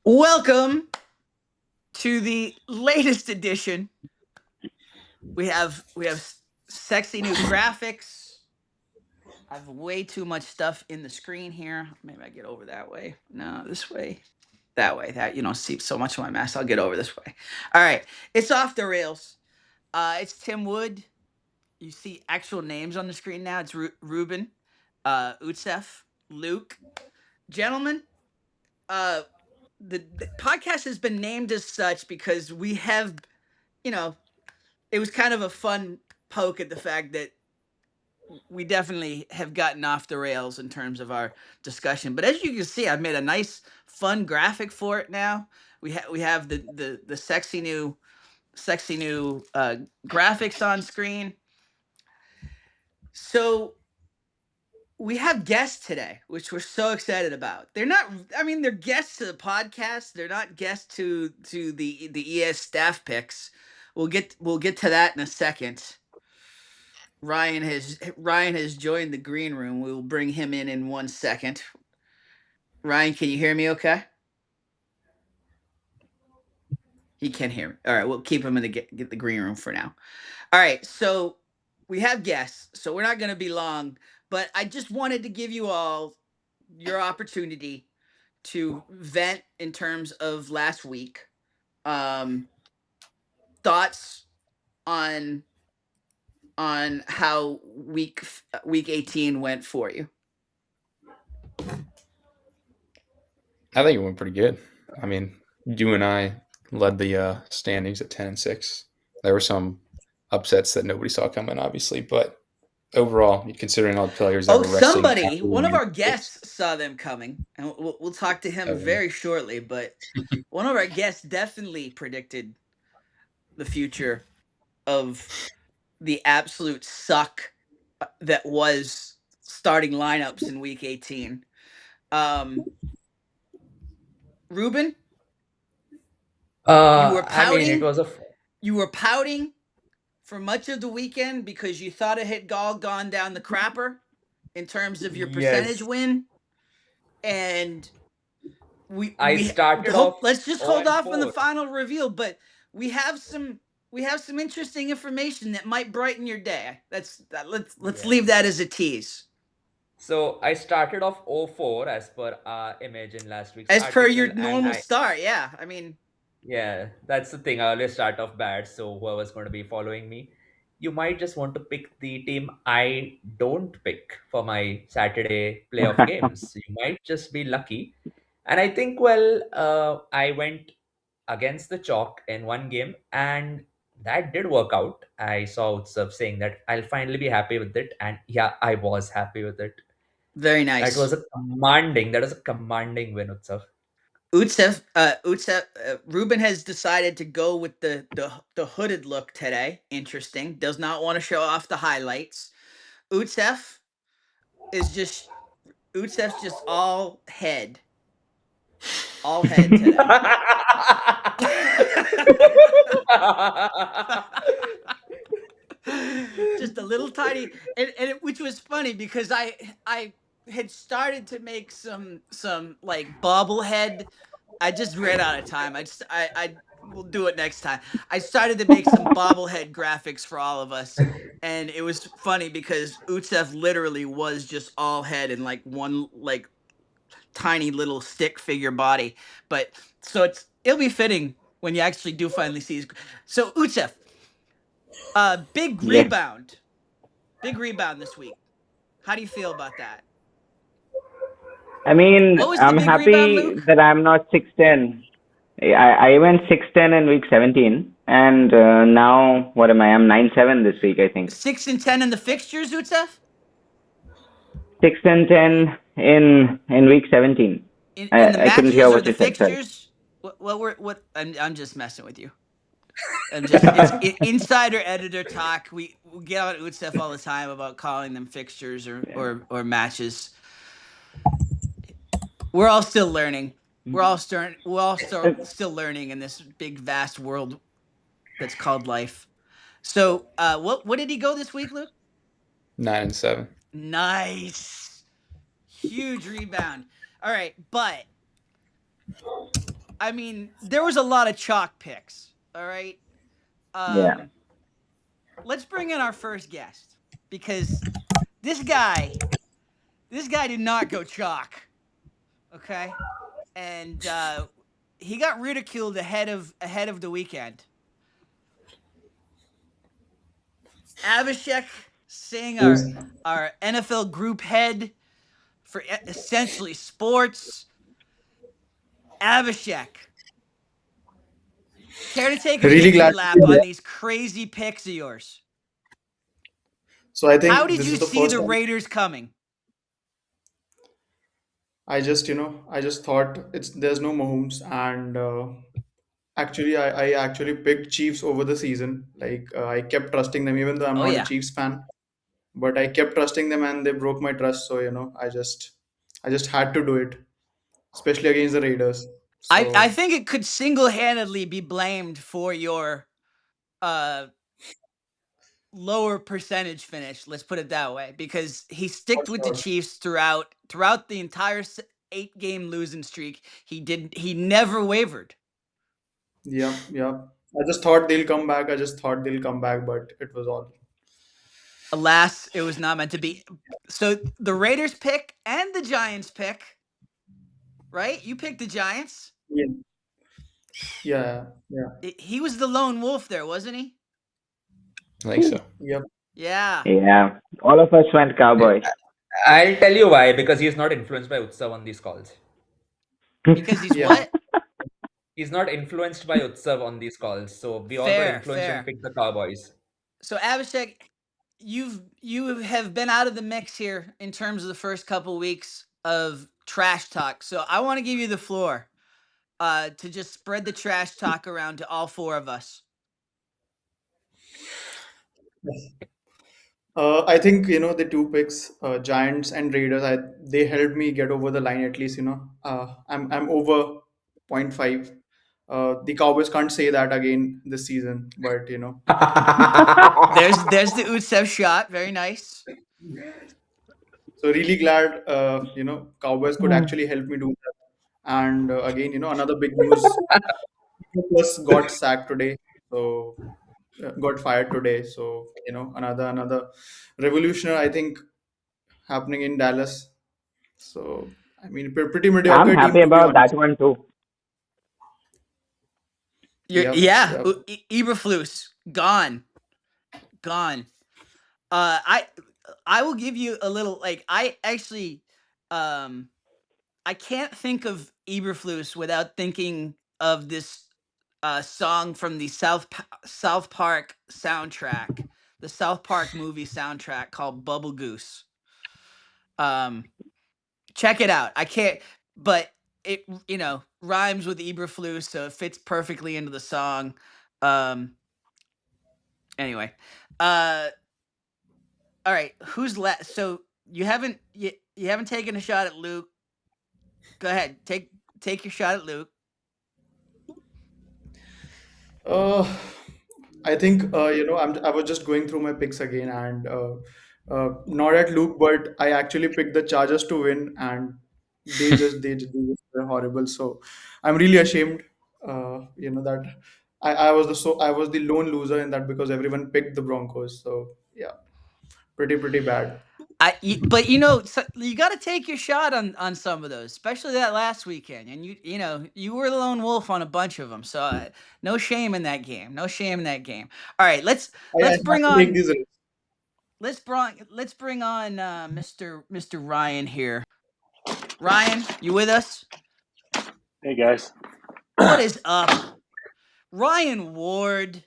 Welcome to the latest edition. We have sexy new graphics. I have way too much stuff in the screen here. Maybe I get over that way. No, this way. That way. That you don't see so much of my mess. I'll get over this way. All right. It's off the rails. It's Tim Wood. You see actual names on the screen now. It's Ruben, Utsef, Luke. Gentlemen, uh, the podcast has been named as such because we have, you know, it was kind of a fun poke at the fact that we definitely have gotten off the rails in terms of our discussion. But as you can see, I've made a nice, fun graphic for it now. We have the sexy new graphics on screen. So we have guests today, which we're so excited about. They're not. I mean, they're guests to the podcast. They're not guests to the ES staff picks. We'll get to that in a second. Ryan has joined the green room. We will bring him in 1 second. Ryan, can you hear me? Okay. He can hear me. All right, we'll keep him in get the green room for now. All right, so we have guests, so we're not going to be long. But I just wanted to give you all your opportunity to vent in terms of last week. Thoughts on how week 18 went for you. I think it went pretty good. I mean, you and I led the standings at 10-6. There were some upsets that nobody saw coming, obviously, but overall, considering all the players that Oh, were resting somebody, after one of winning our games, guests saw them coming, and we'll talk to him oh, very shortly. But one of our guests definitely predicted the future of the absolute suck that was starting lineups in week 18. Ruben, you were I mean, it pouting. was a You were pouting for much of the weekend because you thought it had all gone down the crapper in terms of your percentage yes. win, and I we started hope. off Let's just 0 hold and off on the 4. final reveal, but we have some interesting information that might brighten your day. Let's Yeah. leave that as a tease. So I started off 0-4 as per image in last week's As per article, your and normal start, yeah. I mean, yeah, that's the thing. I always start off bad, so whoever's going to be following me, you might just want to pick the team I don't pick for my Saturday playoff games. You might just be lucky. And I think, well, I went against the chalk in one game, and that did work out. I saw Utsav saying that I'll finally be happy with it, and yeah, I was happy with it. very nice. That was a commanding win, Utsav. Ruben has decided to go with the hooded look today. Interesting. Does not want to show off the highlights. Utsef is just Utsef's just all head today. Just a little tiny, which was funny because I had started to make some like bobblehead. I just ran out of time. I will do it next time. I started to make some bobblehead graphics for all of us, and it was funny because Utsef literally was just all head and like one like tiny little stick figure body. But so it'll be fitting when you actually do finally see his. So Utsef, big Yes, rebound, big rebound this week. How do you feel about that? I mean, What was the I'm big rebound, happy Luke? that I'm not 6'10". I went 6'10" in week 17, and now what am I? I'm 9'7" this week, I think. 6 and 10 in the fixtures, Utsef? 6 and 10 in week 17. In the I couldn't hear matches or what the you said. Sorry. fixtures? What? I'm just messing with you. It's insider editor talk. We get on Utsef all the time about calling them fixtures or matches. We're all still learning. We're all still learning in this big vast world that's called life. So, what did he go this week, Luke? 9-7. Nice, huge rebound. All right, but I mean, there was a lot of chalk picks. All right. Yeah. Let's bring in our first guest because this guy did not go chalk. Okay, and he got ridiculed ahead of the weekend. Abhishek Singh, our NFL group head for Essentially Sports. Abhishek, care to take a Really victory glad to lap be on here. these crazy picks of yours? So I How think did this you is the see first the time Raiders coming? I just thought there's no Mahomes, and actually I actually picked Chiefs over the season. Like I kept trusting them, even though I'm Oh not a yeah, Chiefs fan, but I kept trusting them, and they broke my trust. So I just had to do it, especially against the Raiders. I So think it could single-handedly be blamed for your uh lower percentage finish. Let's put it that way, because he for sticked with the sure, Chiefs throughout the entire 8-game losing streak. He never wavered. yeah. I just thought they'll come back. I just thought they'll come back, but it was all. Alas, it was not meant to be. So the Raiders pick and the Giants pick, right? You picked the Giants. Yeah, yeah. He was the lone wolf there, wasn't he? I think so. Yep. Yeah. Yeah. All of us went Cowboys. I'll tell you why, because he's not influenced by Utsav on these calls. Because he's Yeah. what? He's not influenced by Utsav on these calls, so we all got Fair, influenced and fair. picked the Cowboys. So Abhishek, you have been out of the mix here in terms of the first couple weeks of trash talk. So I want to give you the floor to just spread the trash talk around to all four of us. I think the two picks, Giants and Raiders. They helped me get over the line at least. I'm over zero point 0.5. The Cowboys can't say that again this season, but There's the Utsev shot. Very nice. so really glad Cowboys could actually help me do that. And again, another big news: Plus got sacked today, so got fired today. So another revolutionary, I think, happening in Dallas. So I mean, pretty I'm mediocre team happy to be about that honest. one too. Yeah. Yep. Eberflus gone. I will give you a little, like, I actually I can't think of Eberflus without thinking of this song from the South Park soundtrack, the South Park movie soundtrack called Bubble Goose. Check it out. I can't, but it rhymes with Eberflus, so it fits perfectly into the song. Anyway, all right, who's left? So you haven't taken a shot at Luke. Go ahead, take your shot at Luke. Uh, I think I was just going through my picks again, and not at Luke, but I actually picked the Chargers to win, and they just were horrible. So I'm really ashamed. That I was the lone loser in that because everyone picked the Broncos. So yeah, pretty bad. But you got to take your shot on some of those, especially that last weekend. And you were the lone wolf on a bunch of them, so no shame in that game. No shame in that game. All right, let's I have bring to take on these risks. let's bring on Mr. Ryan here. Ryan, you with us? Hey guys. What is up? Ryan Ward,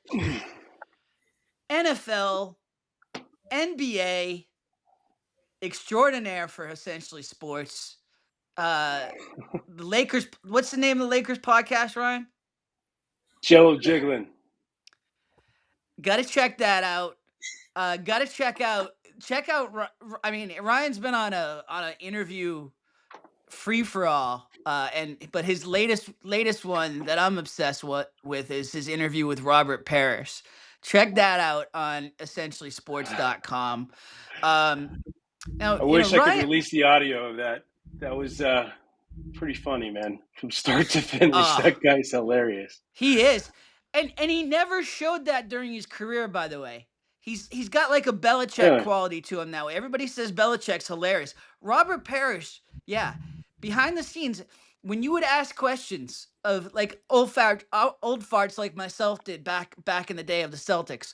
NFL, NBA extraordinaire for Essentially Sports. The Lakers. What's the name of the Lakers podcast, Ryan? Jello jiggling. Got to check that out. Got to check out. I mean, Ryan's been on an interview free for all. But his latest one that I'm obsessed with is his interview with Robert Parrish. Check that out on essentiallysports.com. Now, I wish I could Ryan, release the audio of that. That was pretty funny, man. From start to finish, Ah. that guy's hilarious. He is, and he never showed that during his career. By the way, he's got like a Belichick Really? quality to him that way. Everybody says Belichick's hilarious. Robert Parrish, yeah, behind the scenes, when you would ask questions of like old farts like myself did back in the day of the Celtics,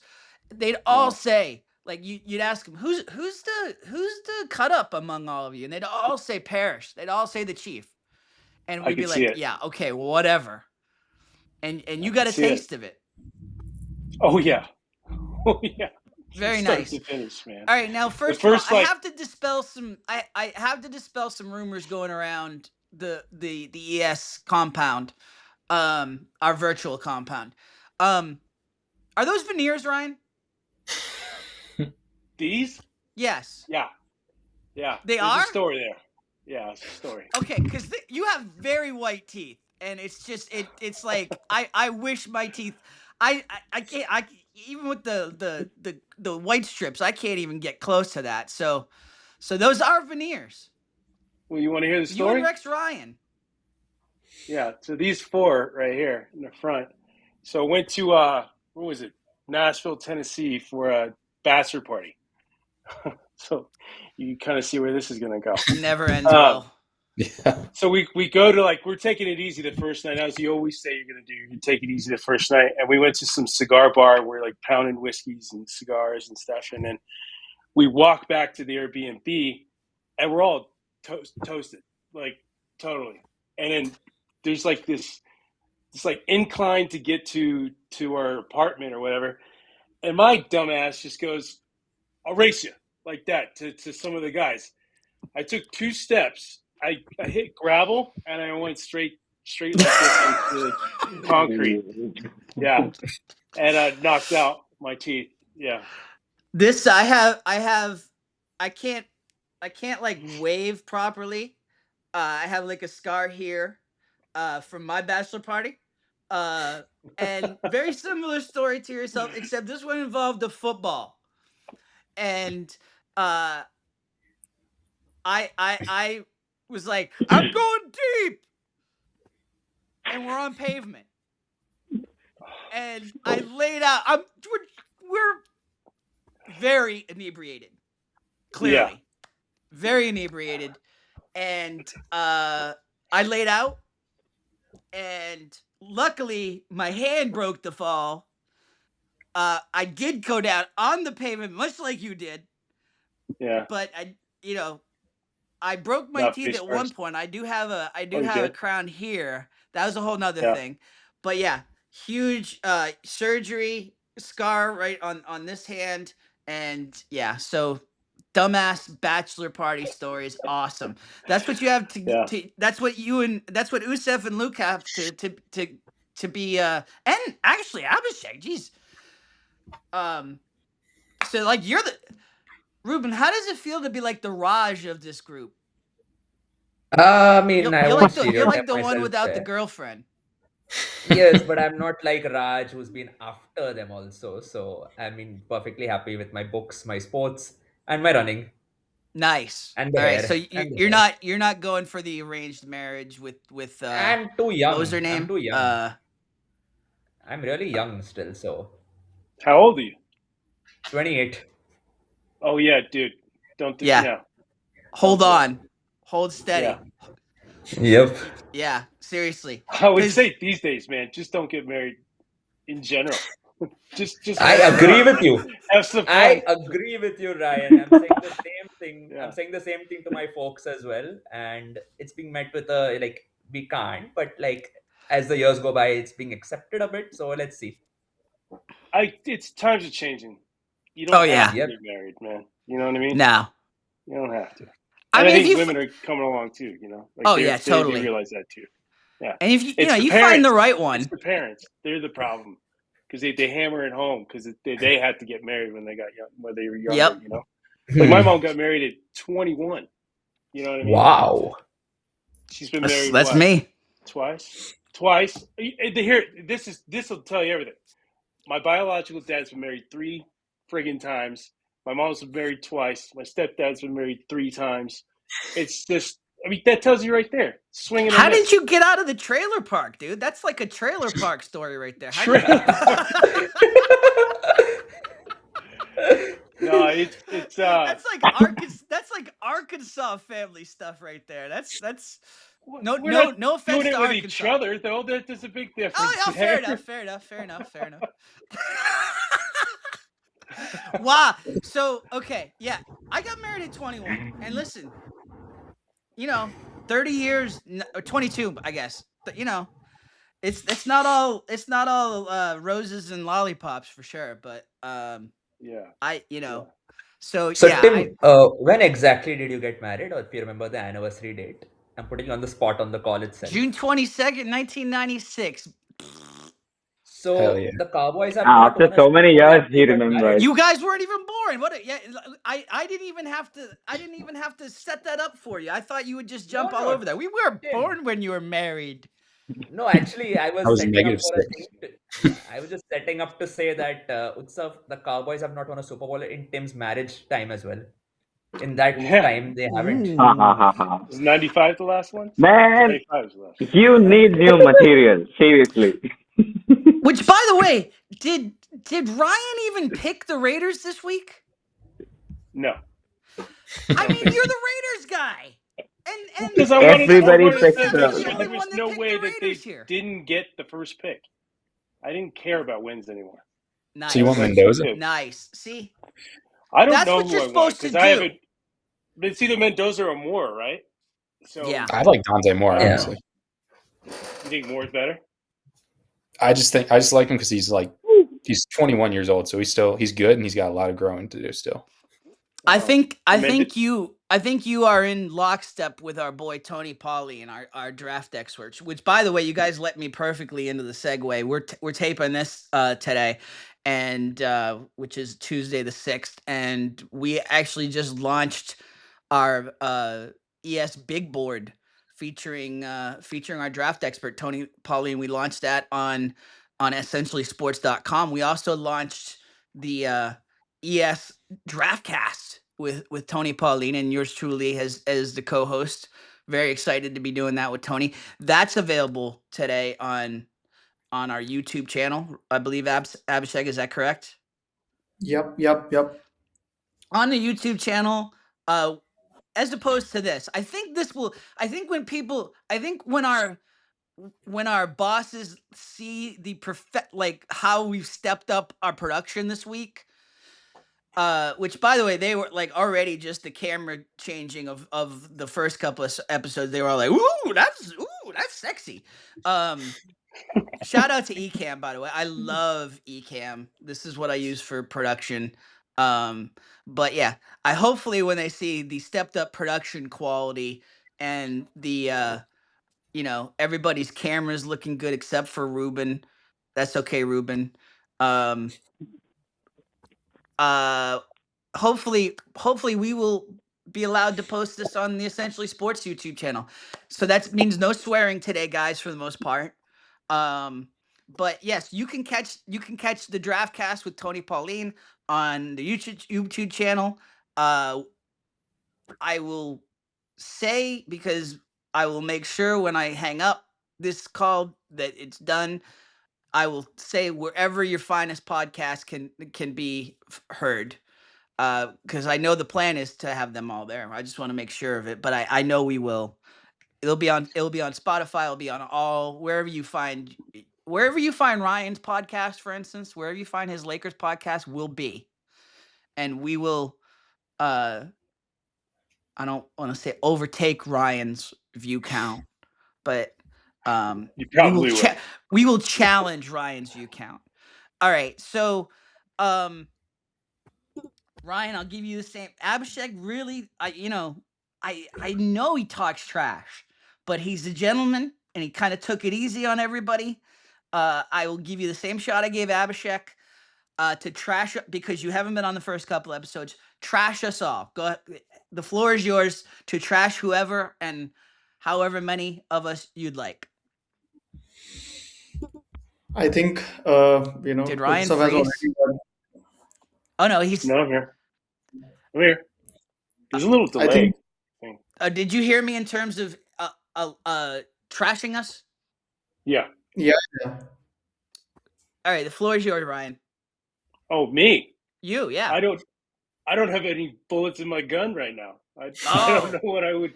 they'd all Yeah. say like you'd ask him who's the cut up among all of you, and they'd all say Parrish. They'd all say the Chief, and I we'd be could see like, it. yeah, okay, well, whatever. And you got a see it. taste of it. Oh yeah. Oh yeah. Very Start nice. to finish, man. All right, now first first, of all, I like- have to dispel some. I have to dispel some rumors going around the ES compound, our virtual compound. Are those veneers, Ryan? These? Yes. Yeah. Yeah. They There's are? a story there. Yeah, it's a story. Okay, because you have very white teeth, and it's just it's like I wish my teeth. I can't even with the white strips. I can't even get close to that. So those are veneers. Well, you want to hear the You story? and Rex Ryan. Yeah. So these 4 right here in the front. So I went to what was it? Nashville, Tennessee for a bachelor party. So you kind of see where this is going to go. Never ends well. Yeah. So we go to, like, we're taking it easy the first night, as you always say you're going to do. You take it easy the first night. And we went to some cigar bar. We're like pounding whiskeys and cigars and stuff. And then we walk back to the Airbnb and we're all toasted, like totally. And then there's like this like incline to get to our apartment or whatever. And my dumbass just goes, I'll race you like that to some of the guys. I took 2 steps. I hit gravel and I went straight like this into concrete. Yeah. And I knocked out my teeth. Yeah. This I can't like wave properly. I have like a scar here from my bachelor party. And very similar story to yourself, except this one involved a football. And I was like, I'm going deep. And we're on pavement. And I laid out. We're very inebriated. Clearly. Yeah. Very inebriated. And I laid out. And luckily, my hand broke the fall. I did go down on the pavement, much like you did. Yeah. But I broke my Not teeth face at one first. point. I do have a you did? crown here. That was a whole nother Yeah. thing. But yeah, huge surgery scar right on this hand, and yeah, so dumbass bachelor party story is awesome. That's what you have to. Yeah. That's what Usef and Luke have to be. And actually, Abhishek, geez. So like you're the Ruben. How does it feel to be like the Raj of this group? I mean, I You're won't like the one stereotype without the myself girlfriend. Yes, but I'm not like Raj, who's been after them also. So I mean, perfectly happy with my books, my sports, and my running. Nice. And the All right, hair, so and the you're hair. not going for the arranged marriage with I'm too young. what was her name? I'm too young. I'm really young still, so How old are you? 28. Oh yeah, dude. Don't do Yeah. no. Hold Okay. on, hold steady. Yeah. Yep. Yeah, seriously. I would 'Cause- say these days, man, just don't get married in general. just I have agree fun. with you. Have some fun. I agree with you, Ryan. I'm saying the same thing. Yeah. I'm saying the same thing to my folks as well, and it's being met with a like we can't, but like as the years go by, it's being accepted a bit. So let's see. It's times are changing. You don't Oh, have yeah. to Yep. get married, man. You know what I mean? No. You don't have to. I And mean, I if think you women are coming along too, you know? Like Oh, they- yeah, they totally. realize that too. and if you It's the you parents. find the right one. It's the parents. They're the problem. Because they hammer it home because they had to get married when they got young, when they were younger, Yep. you know? Like my mom got married at 21. You know what I mean? Wow. She's been That's, married that's what, me. twice. This will tell you everything. My biological dad's been married 3 friggin' times. My mom's been married twice. My stepdad's been married 3 times. It's just I mean, that tells you right there. Swing and a How miss. did you get out of the trailer park, dude? That's like a trailer park story right there. How did No, it's that's like Arkansas family stuff right there. That's no we're not no offense doing to it with each Arkansas. other though. There's a big difference. Oh, yeah, there. fair enough. Wow. So, okay, yeah. I got married at 21. And listen, 30 years or 22, I guess. But it's not all roses and lollipops for sure, but Yeah. so So yeah, Tim, when exactly did you get married, or if you remember the anniversary date? I'm putting you on the spot on the call itself. June 22nd, 1996. So Hell yeah. the Cowboys have not After won a so many Super Bowl years, and he you got remembers. married. You guys weren't even born. I didn't even have to set that up for you. I thought you would just jump all No, over that. We weren't Tim. born when you were married. No, actually, I was I was setting up negative for a 6. thing. I was just setting up to say that Utsav, the Cowboys have not won a Super Bowl in Tim's marriage time as well. In that Yeah. time, they haven't. Ha ha ha ha. Was 95 the last one? Man, 95 was the last one. you need new material. Seriously. Which, by the way, did Ryan even pick the Raiders this week? No. I mean, you're the Raiders guy, and Because I wanted Everybody to picks make the- sure the only there was one that no picked way the that they Raiders here. didn't get the first pick. I didn't care about wins anymore. Nice. So you want Mendoza? Nice. See, I don't That's know what who you're I want supposed to because I do. haven't. But it's either Mendoza or Moore, right? So Yeah. I like Dante Moore, Yeah. honestly. you think Moore's better? I just like him because he's 21 years old, so he's good and he's got a lot of growing to do still. I think Mendez- you are in lockstep with our boy Tony Pauly and our draft experts. Which, by the way, you guys let me perfectly into the segue. We're taping this today, and which is Tuesday the 6th, and we actually just launched our ES Big Board featuring our draft expert Tony Pauly, and we launched that on essentiallysports.com. We also launched the ES Draftcast with Tony Pauline and yours truly as the co-host. Very excited to be doing that with Tony. That's available today on our YouTube channel. I believe Abhishek, is that correct? Yep. On the YouTube channel, as opposed to this, I think when our bosses see the how we've stepped up our production this week, which, by the way, they were like already just the camera changing of the first couple of episodes. They were all like, ooh, that's sexy. Shout out to Ecamm, by the way. I love Ecamm. This is what I use for production. But yeah, I hopefully when they see the stepped up production quality and the everybody's cameras looking good except for Ruben. That's okay, Ruben. Hopefully we will be allowed to post this on the Essentially Sports YouTube channel. So that means no swearing today, guys, for the most part. But yes, you can catch the Draftcast with Tony Pauline on the YouTube channel. I will say, because I will make sure when I hang up this call that it's done. I will say wherever your finest podcast can be heard. Because I know the plan is to have them all there. I just want to make sure of it, but I know we will. It'll be on Spotify. It'll be on wherever you find Ryan's podcast, for instance, wherever you find his Lakers podcast will be, and we will. I don't want to say overtake Ryan's view count, but You probably will. we will challenge Ryan's view count. All right, so Ryan, I'll give you the same. Abhishek really, I know he talks trash, but he's a gentleman and he kind of took it easy on everybody. I will give you the same shot I gave Abhishek to trash, because you haven't been on the first couple episodes. Trash us all. Go ahead. The floor is yours to trash whoever and however many of us you'd like. I think Did Ryan Utsav has freeze? already done. Oh no, he's No, I'm here. I'm here. There's a little delay. I think Did you hear me in terms of trashing us? Yeah. Yeah. All right, the floor is yours, Ryan. Oh, me. You, yeah. I don't have any bullets in my gun right now. I don't know Oh,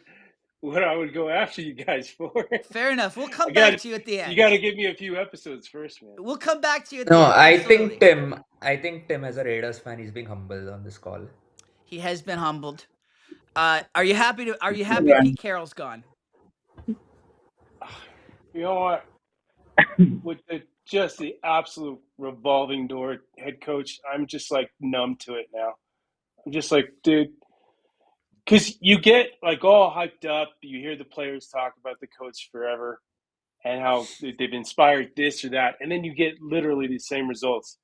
what I would go after you guys for. fair enough. We'll come I back got to you at the You end. got to give me a few episodes first, man. We'll come back to you at the No, end. I Absolutely. think Tim, as a Raiders fan, he's being humble on this call. He has been humbled. Are you happy Yeah. Pete Carroll's gone? You know what? With just the absolute revolving door head coach, I'm just like numb to it now. I'm just like, dude, because you get like all hyped up. You hear the players talk about the coach forever and how they've inspired this or that, and then you get literally the same results.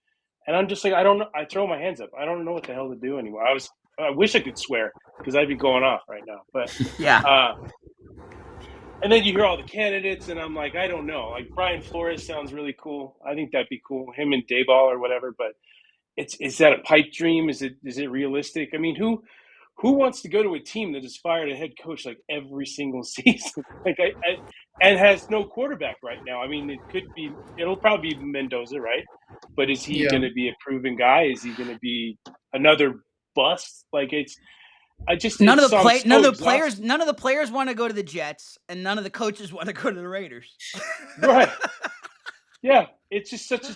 And I'm just like, I don't know. I throw my hands up. I don't know what the hell to do anymore. I wish I could swear because I'd be going off right now. But Yeah. and then you hear all the candidates, and I'm like, I don't know. Like Brian Flores sounds really cool. I think that'd be cool. Him and Dayball or whatever. But is that a pipe dream? Is it realistic? I mean, who wants to go to a team that has fired a head coach like every single season? Like and has no quarterback right now. I mean, it'll probably be Mendoza, right? But is he Yeah. going to be a proven guy? Is he going to be another bust? Like None of the players want to go to the Jets, and none of the coaches want to go to the Raiders. Right. Yeah, it's just such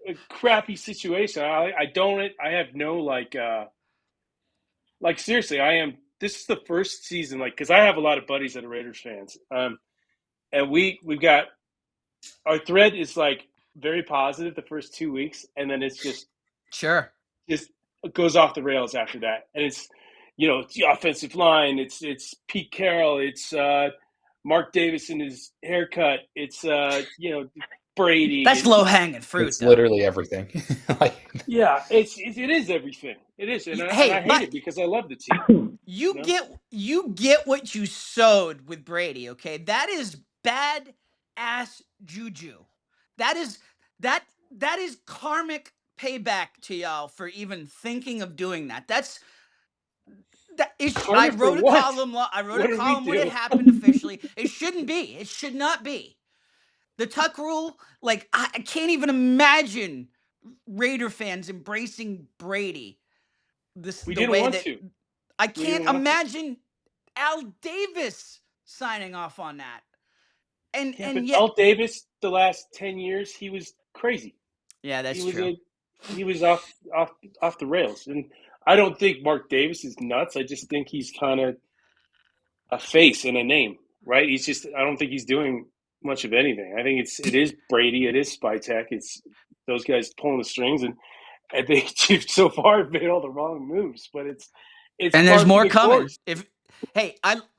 a crappy situation. I have no like seriously, this is the first season, like, because I have a lot of buddies that are Raiders fans, and we've got our thread is like very positive the first 2 weeks, and then it's just it goes off the rails after that, and it's it's the offensive line, it's Pete Carroll, it's Mark Davis and his haircut, it's Brady. That's low hanging fruit. It's literally everything. Yeah, it is everything. It is, and I hate it because I love the team. You get what you sowed with Brady, okay? That is bad ass juju. That is karmic payback to y'all for even thinking of doing that. I wrote a column. I wrote a column when it happened officially. It shouldn't be. It should not be. The Tuck rule, like I can't even imagine Raider fans embracing Brady. I can't imagine Al Davis signing off on that. And yet, Al Davis, the last 10 years, he was crazy. Yeah, that's true. He was off the rails, and I don't think Mark Davis is nuts. I just think he's kind of a face and a name, right? I don't think he's doing much of anything. I think it is Brady, it is Spytek, it's those guys pulling the strings, and they so far have made all the wrong moves. But it's and there's more coming.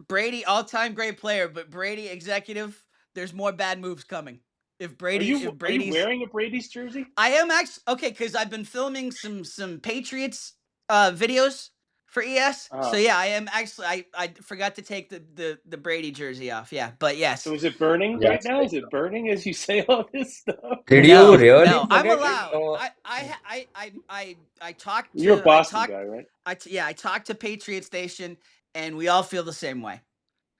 Brady, all-time great player, but Brady executive, there's more bad moves coming. Are you wearing a Brady's jersey? I am actually because I've been filming some Patriots videos for ES. So yeah, I am actually. I forgot to take the Brady jersey off. Yeah, but yes. So is it burning right now? Is it burning as you say all this stuff? Did you really? No, I'm allowed. I talked to. You're a Boston guy, right? I talked to Patriot Station, and we all feel the same way.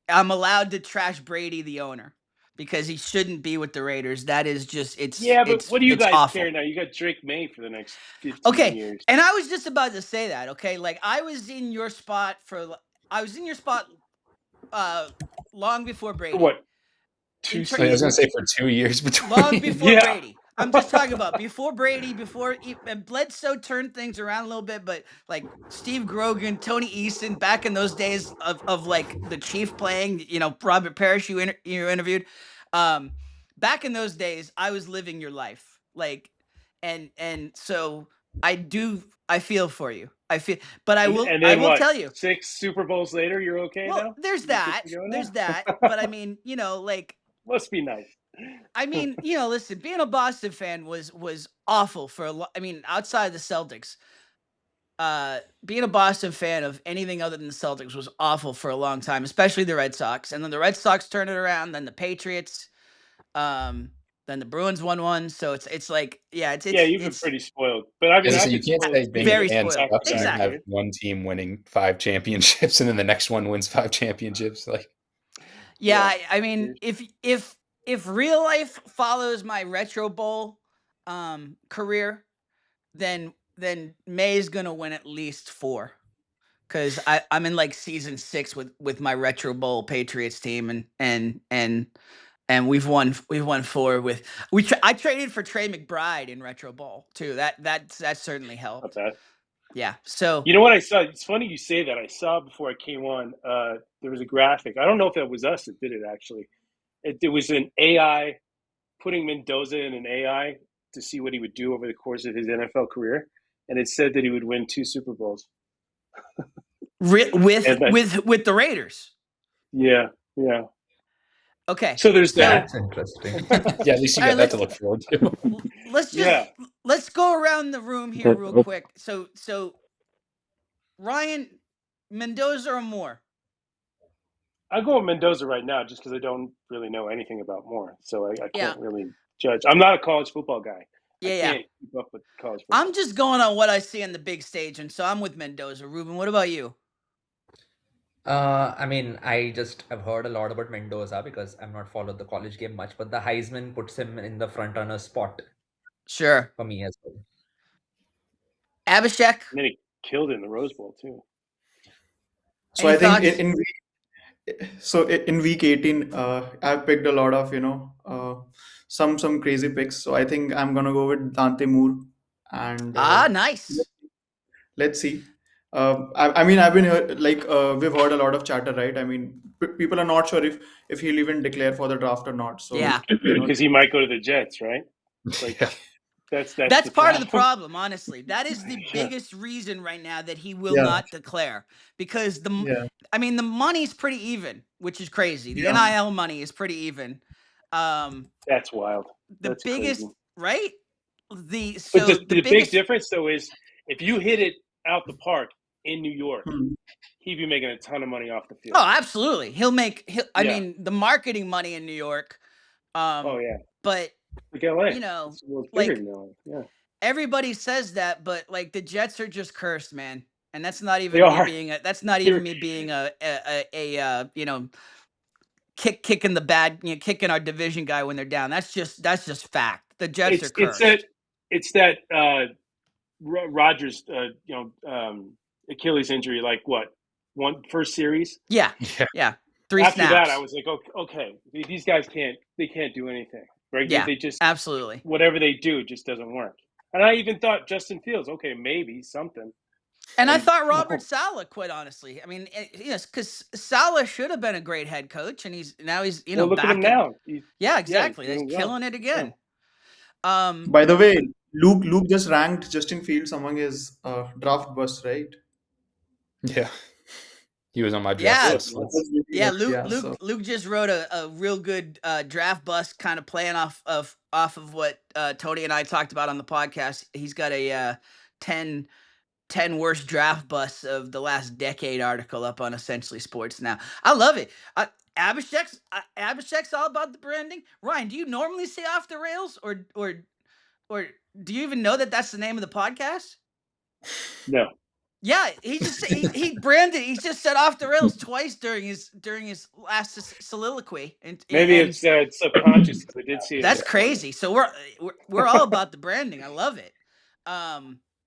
I'm allowed to trash Brady, the owner, because he shouldn't be with the Raiders. That is just but what do you guys awful. care now? You got Drake May for the next 15 years. And I was just about to say that. Okay, like I was in your spot long before Brady. What? I was going to say for 2 years between. Long before Brady. I'm just talking about before Brady, and Bledsoe turned things around a little bit, but like Steve Grogan, Tony Eason, back in those days of like the Chief playing, Robert Parrish you interviewed. Back in those days, I was living your life, like, and so I feel for you. But I will tell you, 6 Super Bowls later, you're okay now? There's that, but I mean, like, must be nice. I mean, listen, being a Boston fan was awful for a lot. I mean, outside the Celtics, being a Boston fan of anything other than the Celtics was awful for a long time, especially the Red Sox. And then the Red Sox turned it around, then the Patriots. Then the Bruins won one. So it's like, yeah, it's Yeah, you've been it's pretty spoiled. But I mean, As I I've say, you been can't spoiled say being Very a fan spoiled. sucks and then Exactly. have one team winning 5 championships and then the next one wins 5 championships. Like, Yeah, Yeah. I mean, if real life follows my Retro Bowl career, then May's gonna win at least 4. Because I'm in like season 6 with my Retro Bowl Patriots team, and we've won 4 with I traded for Trey McBride in Retro Bowl too. That certainly Not helped. bad. Yeah. So You know what I saw? It's funny you say that. I saw before I came on. There was a graphic. I don't know if that was us that did it actually. It was an AI putting Mendoza in an AI to see what he would do over the course of his NFL career, and it said that he would win 2 Super Bowls. with And with the Raiders. yeah. Okay. So there's that. That's interesting. yeah, at least you All got right, that to look forward to. let's just Yeah. let's go around the room here That's real quick. So Ryan, Mendoza or Moore? I go with Mendoza right now just because I don't really know anything about Moore, so I Yeah. can't really judge. I'm not a college football guy. I Yeah. can't keep up with college football. I'm just going on what I see on the big stage, and so I'm with Mendoza. Ruben, what about you? I mean, I've heard a lot about Mendoza because I've not followed the college game much, but the Heisman puts him in the front runner spot Sure. for me as well. Abhishek? And then he killed it in the Rose Bowl too. So Any I think thoughts? in week 18, I've picked a lot of some crazy picks. So I think I'm gonna go with Dante Moore, and Nice. let's see. I mean, I've been we've heard a lot of chatter, right? I mean, people are not sure if he'll even declare for the draft or not. So Yeah. Because he might go to the Jets, right? Like Yeah. that's That's the part of the problem. problem, honestly. That is the Yeah. biggest reason right now that he will Yeah. not declare, because Yeah. I mean, the money's pretty even, which is crazy. The Yeah. NIL money is pretty even. That's wild. The That's biggest, crazy. right? But The the biggest big difference though is if you hit it out the park in New York, Hmm. he'd be making a ton of money off the field. Oh, absolutely. I Yeah. mean, the marketing money in New York. Oh yeah. But Like LA. you know, It's bigger like than LA. Yeah. everybody says that, but like the Jets are just cursed, man. And that's not even They me are. being a you know, kicking the bad, kicking our division guy when they're down. That's just fact. The Jets are cursed. It's that Rodgers Achilles injury, like what? First series? Yeah. Yeah. Yeah. 3 After snaps. that I was like, okay, these guys can't do anything. Right? Yeah. They just Absolutely. whatever they do just doesn't work. And I even thought Justin Fields, okay, maybe something. And I And thought Robert Saleh, quite honestly. I mean, yes, because Saleh should have been a great head coach, and he's well, look back at him now. Yeah, exactly. he's He's doing well. killing it again. By the way, Luke just ranked Justin Fields among his draft busts, right? Yeah. He was on my Yeah. draft list. That's really Yeah, good. Luke just wrote a real good draft bust, kind of playing off of what Tony and I talked about on the podcast. He's got a 10 worst draft busts of the last decade article up on Essentially Sports now. I love it. Abhishek's all about the branding. Ryan, do you normally say Off the Rails, or do you even know that that's the name of the podcast? No. Yeah, he just he branded. He's just said Off the Rails twice during his last soliloquy. And Maybe it's subconscious because I did see it. that's crazy. So we're all about the branding. I love it.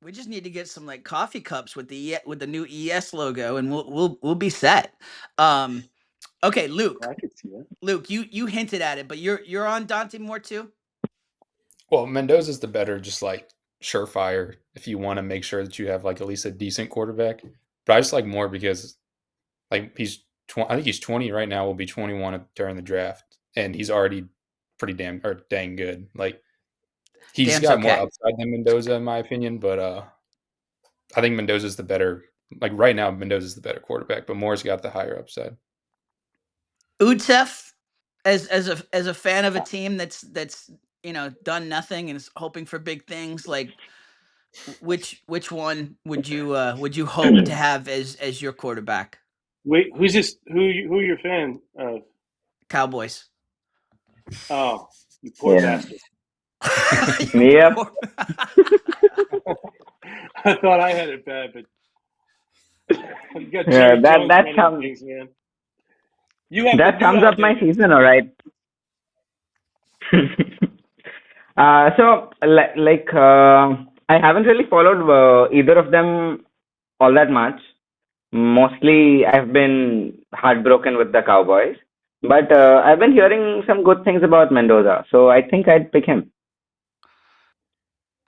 We just need to get some like coffee cups with the new ES logo, and we'll be set. Okay, Luke. I could see that. Luke, you hinted at it, but you're on Dante Moore too. Well, Mendoza's the better, just like surefire if you want to make sure that you have like at least a decent quarterback. But I just like Moore because like I think he's 20 right now. Will be 21 during the draft, and he's already pretty dang good. Like he's Damn's got more okay. upside than Mendoza in my opinion, but I think Mendoza's the better. Like right now, Mendoza's the better quarterback, but Moore's got the higher upside. Utsef, as a fan of a team that's done nothing and is hoping for big things, like which one would you hope to have as your quarterback? Wait, who's this? Who are your fan of? Cowboys. Oh, You poor Yeah. bastard. You Yep. poor- I thought I had it bad, but you got Yeah, Jerry that Jones that running sums things, man. You have that to do sums up my Alabama. season, all right. So I haven't really followed either of them all that much. Mostly, I've been heartbroken with the Cowboys, but I've been hearing some good things about Mendoza, so I think I'd pick him.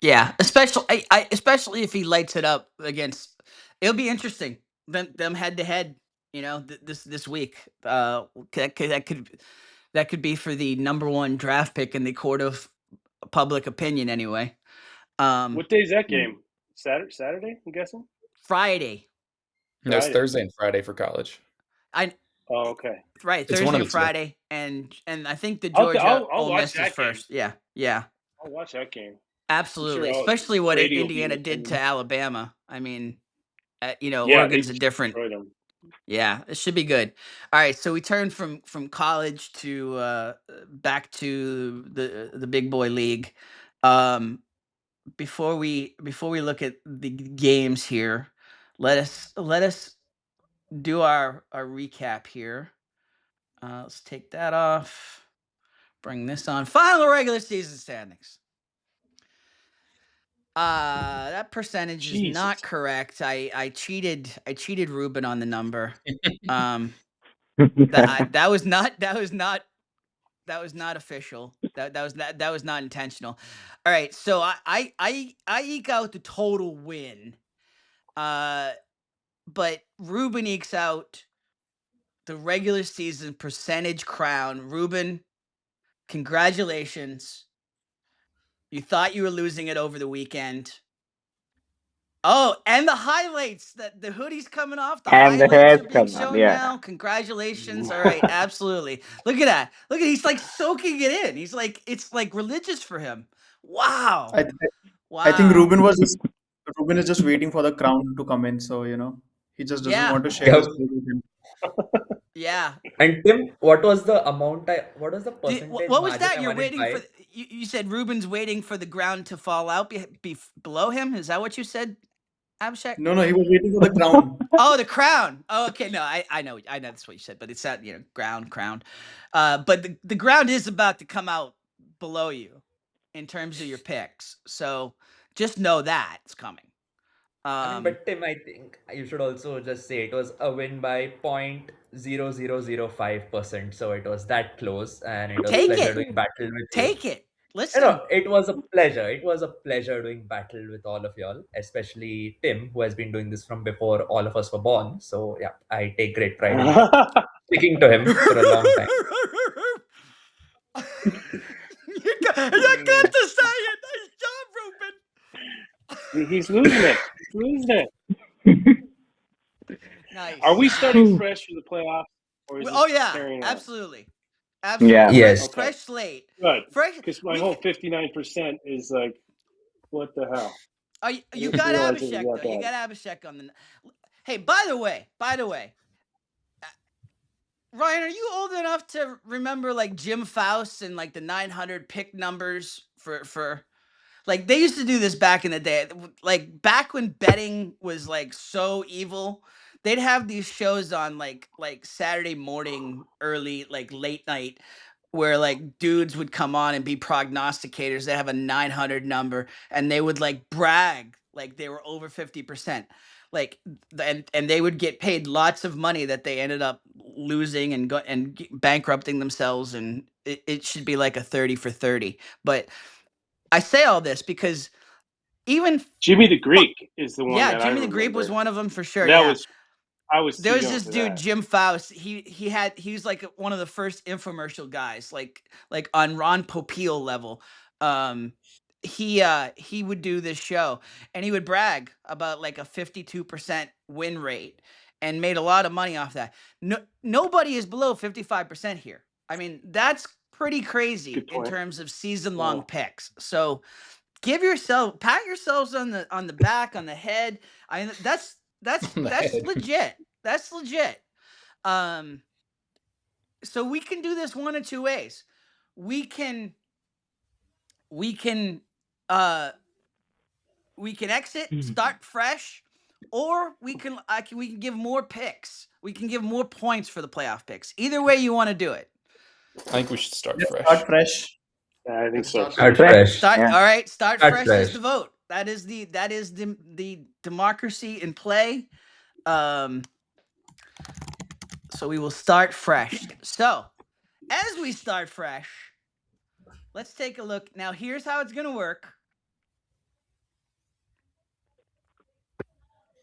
Yeah, especially if he lights it up against. It'll be interesting. Them head to head. You know, this week. That could be for the number one draft pick in the court of public opinion. Anyway, What day is that game? Saturday, I'm guessing? Friday. No, it's Friday. Thursday and Friday for college. Oh, okay. Right, It's one Thursday of and the two. Friday, and I think the I'll Georgia watch Ole Miss is that game. first. Yeah, I'll watch that game. absolutely. sure Especially what Brady will be Indiana in did the- to Alabama. I mean, Yeah, Oregon's they a different. destroyed them. Yeah, it should be good. All right, so we turn from college to back to the big boy league. Before we look at the games here, let us do our recap here. Let's take that off. Bring this on. Final regular season standings. That percentage is Jesus. not correct. I cheated Ruben on the number. That was not official. That was not intentional. All right, so I eke out the total win. But Ruben ekes out the regular season percentage crown. Ruben, congratulations. You thought you were losing it over the weekend. Oh, and the highlights, the hoodie's coming off. The And the highlights hair's are being coming up, shown yeah. now. Congratulations. All right, absolutely. Look at that. Look at he's like soaking it in. He's like, it's like religious for him. Wow. I Wow. think Ruben is just waiting for the crown to come in, so he just doesn't Yeah. want to share his food with him. Yeah. And Tim, what was the what was the Did- percentage what was margin that? I You're won it waiting by? for you said Ruben's waiting for the ground to fall out below him. Is that what you said, Abhishek? No, he was waiting for the crown. Oh, the crown. Oh, okay. No, I know that's what you said, but it's that crown. But the ground is about to come out below you in terms of your picks. So just know that it's coming. I mean, but Tim, I think you should also just say it was a win by 0.0005%. So it was that close, and it was Take pleasure it. doing battle with you. Take it. Listen. It was a pleasure. It was a pleasure doing battle with all of y'all, especially Tim, who has been doing this from before all of us were born. So yeah, I take great pride in sticking to him for a long time. you got to say it. Nice job, Ruben. He's losing it. He's losing it. Nice. Are we starting fresh for the playoffs? Or is Oh it yeah, carrying on? absolutely. Absolutely. Yeah. Yes. Fresh slate. Good. Fresh. Because my whole 59% is like, what the hell? You didn't got realize it was Abhishek that though. You bad. got Abhishek on the. Hey, by the way, Ryan, are you old enough to remember like Jim Faust and like the 900 pick numbers for like they used to do this back in the day, like back when betting was like so evil. They'd have these shows on like Saturday morning, early, like late night, where like dudes would come on and be prognosticators. They have a 900 number and they would like brag like they were over 50%. Like and they would get paid lots of money that they ended up losing and bankrupting themselves, and it should be like a 30 for 30. But I say all this because even Jimmy the Greek is the one yeah, that Jimmy I the Greek was remember. one of them for sure. That Yeah. was, I was There too was young this for dude, that. Jim Faust. He was like one of the first infomercial guys, like on Ron Popeil level. He would do this show and he would brag about like a 52% win rate and made a lot of money off that. Nobody is below 55% here. I mean, that's pretty crazy Good in point. terms of season-long Yeah. picks. So pat yourselves on the back, on the head. I mean, that's On the head. legit. That's legit. So we can do this one of two ways. We can we can exit, start fresh, or we can give more picks. We can give more points for the playoff picks. Either way you want to do it. I think we should start Let's fresh. start fresh. Yeah, I think Let's so. start Start fresh. fresh. Start Yeah. all right. Start Start fresh is fresh. the vote. That is the democracy in play. So we will start fresh. So as we start fresh, let's take a look. Now here's how it's gonna work.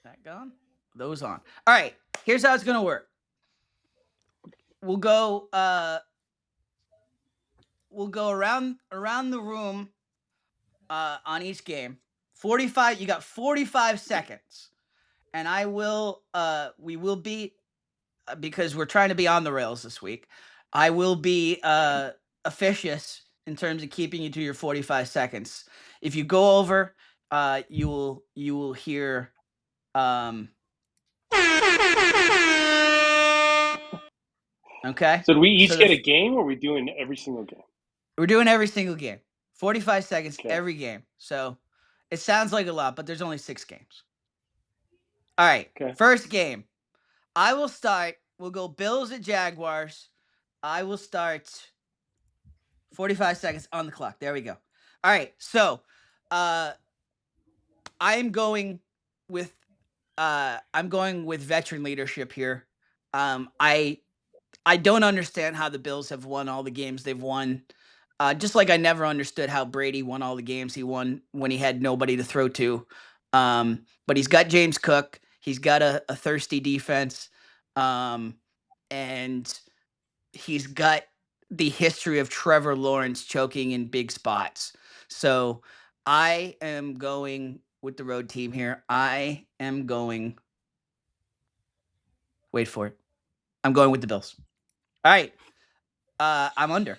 That gone? Those on. All right. Here's how it's gonna work. We'll go around the room on each game. 45. You got 45 seconds, and I will. We will be because we're trying to be on the rails this week. I will be officious in terms of keeping you to your 45 seconds. If you go over, you will hear. Okay. So do we each So get a game, or are we doing every single game? We're doing every single game. 45 seconds Okay. every game. So it sounds like a lot, but there's only 6 games. All right. Okay. First game. I will start. We'll go Bills at Jaguars. I will start 45 seconds on the clock. There we go. All right. So I am going with veteran leadership here. I don't understand how the Bills have won all the games they've won. Just like I never understood how Brady won all the games he won when he had nobody to throw to. But he's got James Cook. He's got a thirsty defense. And he's got the history of Trevor Lawrence choking in big spots. So I am going with the road team here. I am going. Wait for it. I'm going with the Bills. All right. I'm under.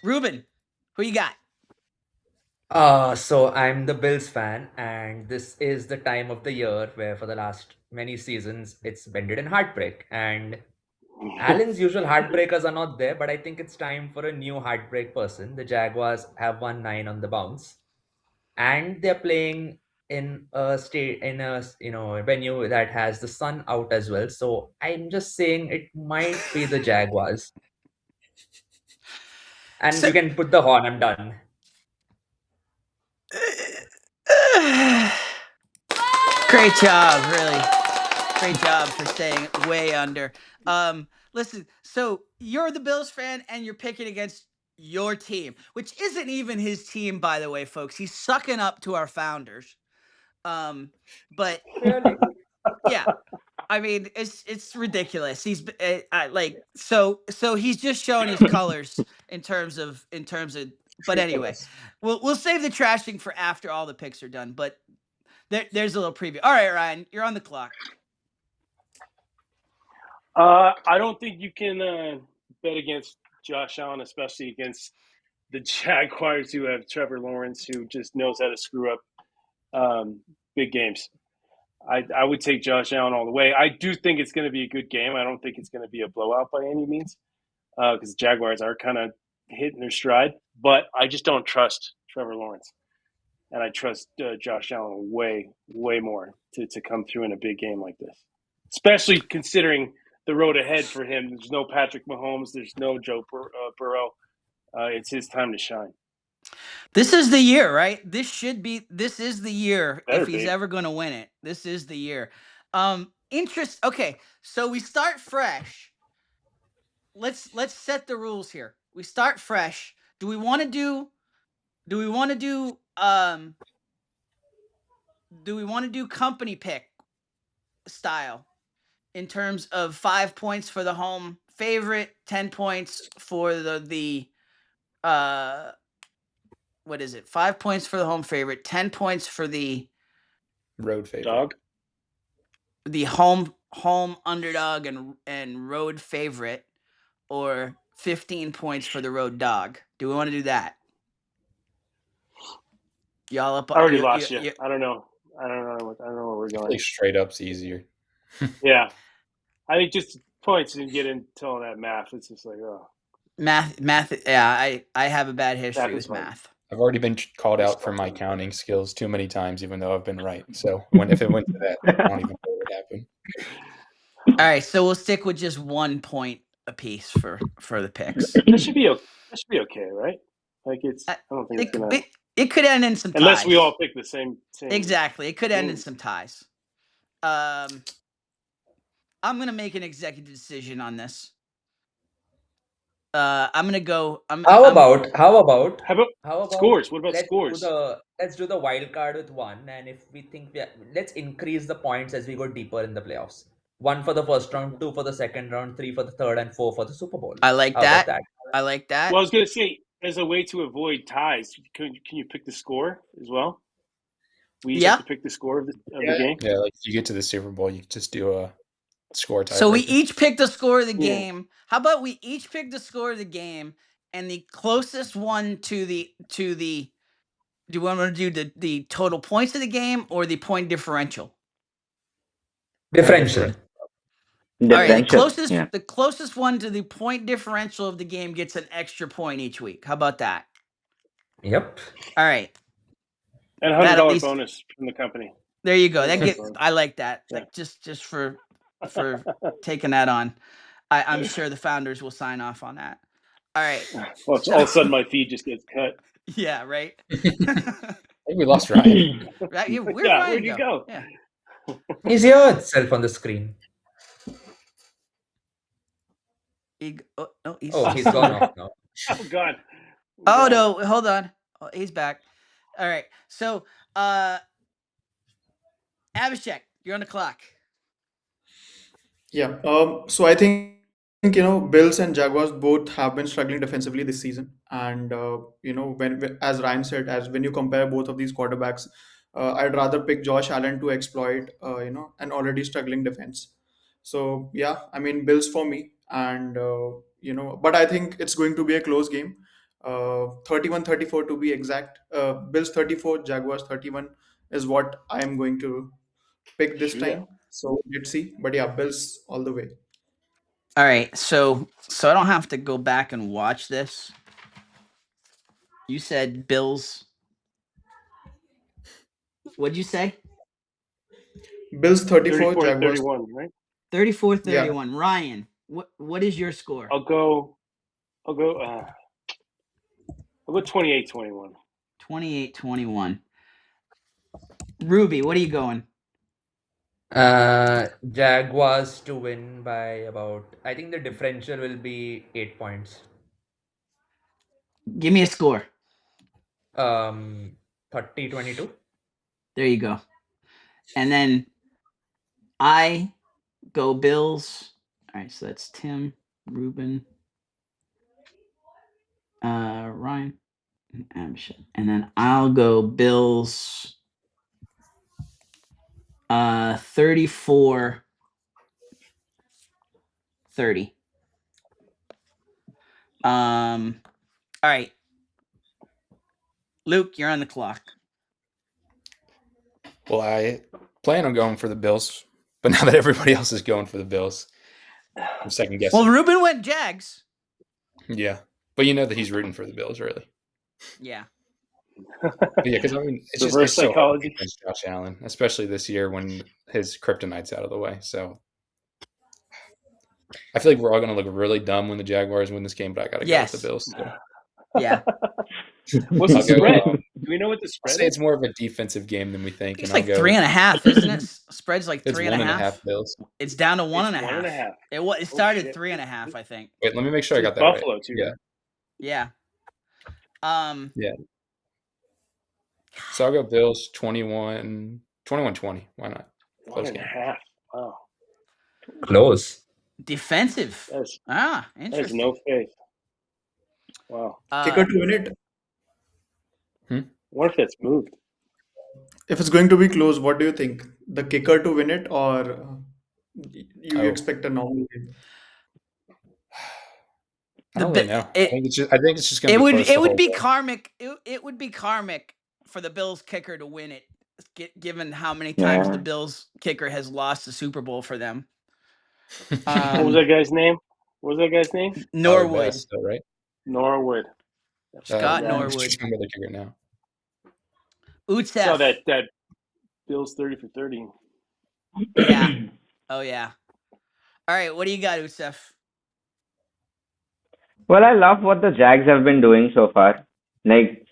Ruben, who you got? So I'm the Bills fan, and this is the time of the year where, for the last many seasons, it's ended in heartbreak. And Allen's usual heartbreakers are not there, but I think it's time for a new heartbreak person. The Jaguars have won 9 on the bounce, and they're playing in a venue that has the sun out as well. So I'm just saying it might be the Jaguars. And So- you can put the horn. I'm done. Great job, really. Great job for staying way under. Listen, so you're the Bills fan and you're picking against your team, which isn't even his team, by the way, folks. He's sucking up to our founders. But Really? yeah, I mean, it's ridiculous. He's so he's just showing his colors in terms of. But anyway, we'll save the trashing for after all the picks are done. But there's a little preview. All right, Ryan, you're on the clock. I don't think you can bet against Josh Allen, especially against the Jaguars, who have Trevor Lawrence, who just knows how to screw up big games. I would take Josh Allen all the way. I do think it's going to be a good game. I don't think it's going to be a blowout by any means, because the Jaguars are kind of hitting their stride. But I just don't trust Trevor Lawrence, and I trust Josh Allen way more to come through in a big game like this, especially considering the road ahead for him. There's no Patrick Mahomes. There's no Joe Burrow. It's his time to shine. This is the year, right? This is the year Better if he's be. ever going to win it. This is the year. Okay, so we start fresh. Let's set the rules here. We start fresh. Do we want to do company pick style in terms of 5 points for the home favorite, 10 points for the what is it? 5 points for the home favorite, 10 points for the Road favorite. Dog. the home underdog and road favorite, or 15 points for the road dog. Do we want to do that? Y'all up? I already lost you. I don't know. I don't know where we're I going. think straight up's easier. Yeah, I think just points and get into all that math. It's just like, oh. Math. Yeah, I have a bad history Math is with hard. math. I've already been called out for my counting skills too many times, even though I've been right. So if it went to that, I don't even know what would happen. All right, so we'll stick with just 1 point apiece for the picks. That should be okay, right? Like I don't think it's It, gonna. it could end in some Unless ties. we all pick the same. Exactly, it could end in teams. some ties. I'm gonna make an executive decision on this. I'm gonna go. How about How about scores? What about let's scores? let's do the wild card with 1, and if we think let's increase the points as we go deeper in the playoffs. 1 for the first round, 2 for the second round, 3 for the third, and 4 for the Super Bowl. I like How about that. I like that. Well, I was gonna say, as a way to avoid ties, can you pick the score as well? We each have to pick the score of the game. Yeah, like if you get to the Super Bowl, you just do a score tiebreaker. So we each pick the score of the game. How about we each pick the score of the game, and the closest one to the do you want to do the total points of the game or the point differential? Differential. All right, Differential. the closest one to the point differential of the game gets an extra point each week. How about that? Yep. All right. And $100 bonus from the company. There you go. I like that. Yeah. Like just for taking that on. I'm sure the founders will sign off on that. All right. Well, all of a sudden my feed just gets cut. Yeah, right. I think we lost Ryan. Right? Where'd you go? Yeah. He's here itself on the screen. He's gone off now. Oh God. Oh no, hold on. Oh, he's back. All right. So Abhishek, you're on the clock. Yeah. So I think Bills and Jaguars both have been struggling defensively this season, and when as Ryan said, as when you compare both of these quarterbacks, I'd rather pick Josh Allen to exploit an already struggling defense. So yeah, I mean Bills for me, and but I think it's going to be a close game, 31-34 to be exact. Bills 34, Jaguars 31 is what I am going to pick this time. So let's see. But yeah, Bills all the way. All right. So I don't have to go back and watch this. You said Bills. What'd you say? Bills 34, 34 Jaguars 31, right? 34-31. Yeah. Ryan, what is your score? I'll go 28-21. 28-21. Ruby, what are you going? Jaguars to win by about, I think the differential will be 8 points. Give me a score. 30-22. There you go. And then I go Bills. All right, so that's Tim, Ruben, Ryan, and Abhishek. And then I'll go Bills 34-30. All right. Luke, you're on the clock. Well, I plan on going for the Bills, but now that everybody else is going for the Bills, I'm second guessing. Well, Ruben went Jags. Yeah, but you know that he's rooting for the Bills, really. Yeah. But yeah, because I mean, it's just Reverse it's so hard psychology. against Josh Allen, especially this year when his kryptonite's out of the way. So I feel like we're all going to look really dumb when the Jaguars win this game, but I got to go with the Bills. So. Yeah. What's the I'll go, spread? Do we know what the I'll spread say is? it's more of a defensive game than we think. It's and like 3.5, isn't it? Spread's like It's 3.5. Bills. It's down to 1.5. 1.5. It started shit. 3.5, I think. Wait, let me make sure I got that Buffalo right. too. Yeah. Yeah. Yeah. So I'll go Bills 21-20. Why not? Close game. 1.5. Wow. Close. Defensive. That's Interesting. no faith. Wow. Kicker to win it. What if that's moved? If it's going to be close, what do you think? The kicker to win it, or you expect a normal game? I don't really know. I think it's just going to be close. It would be karmic. It would be karmic for the Bills kicker to win it, given how many times the Bills kicker has lost the Super Bowl for them. What was that guy's name? What was that guy's name? Tyler Norwood. Bass, though, right? Norwood. Scott Yeah. Norwood. Just under the kicker now. Utsef. Saw that Bills 30 for 30. Yeah. Oh yeah. All right. What do you got, Utsef? Well, I love what the Jags have been doing so far. Like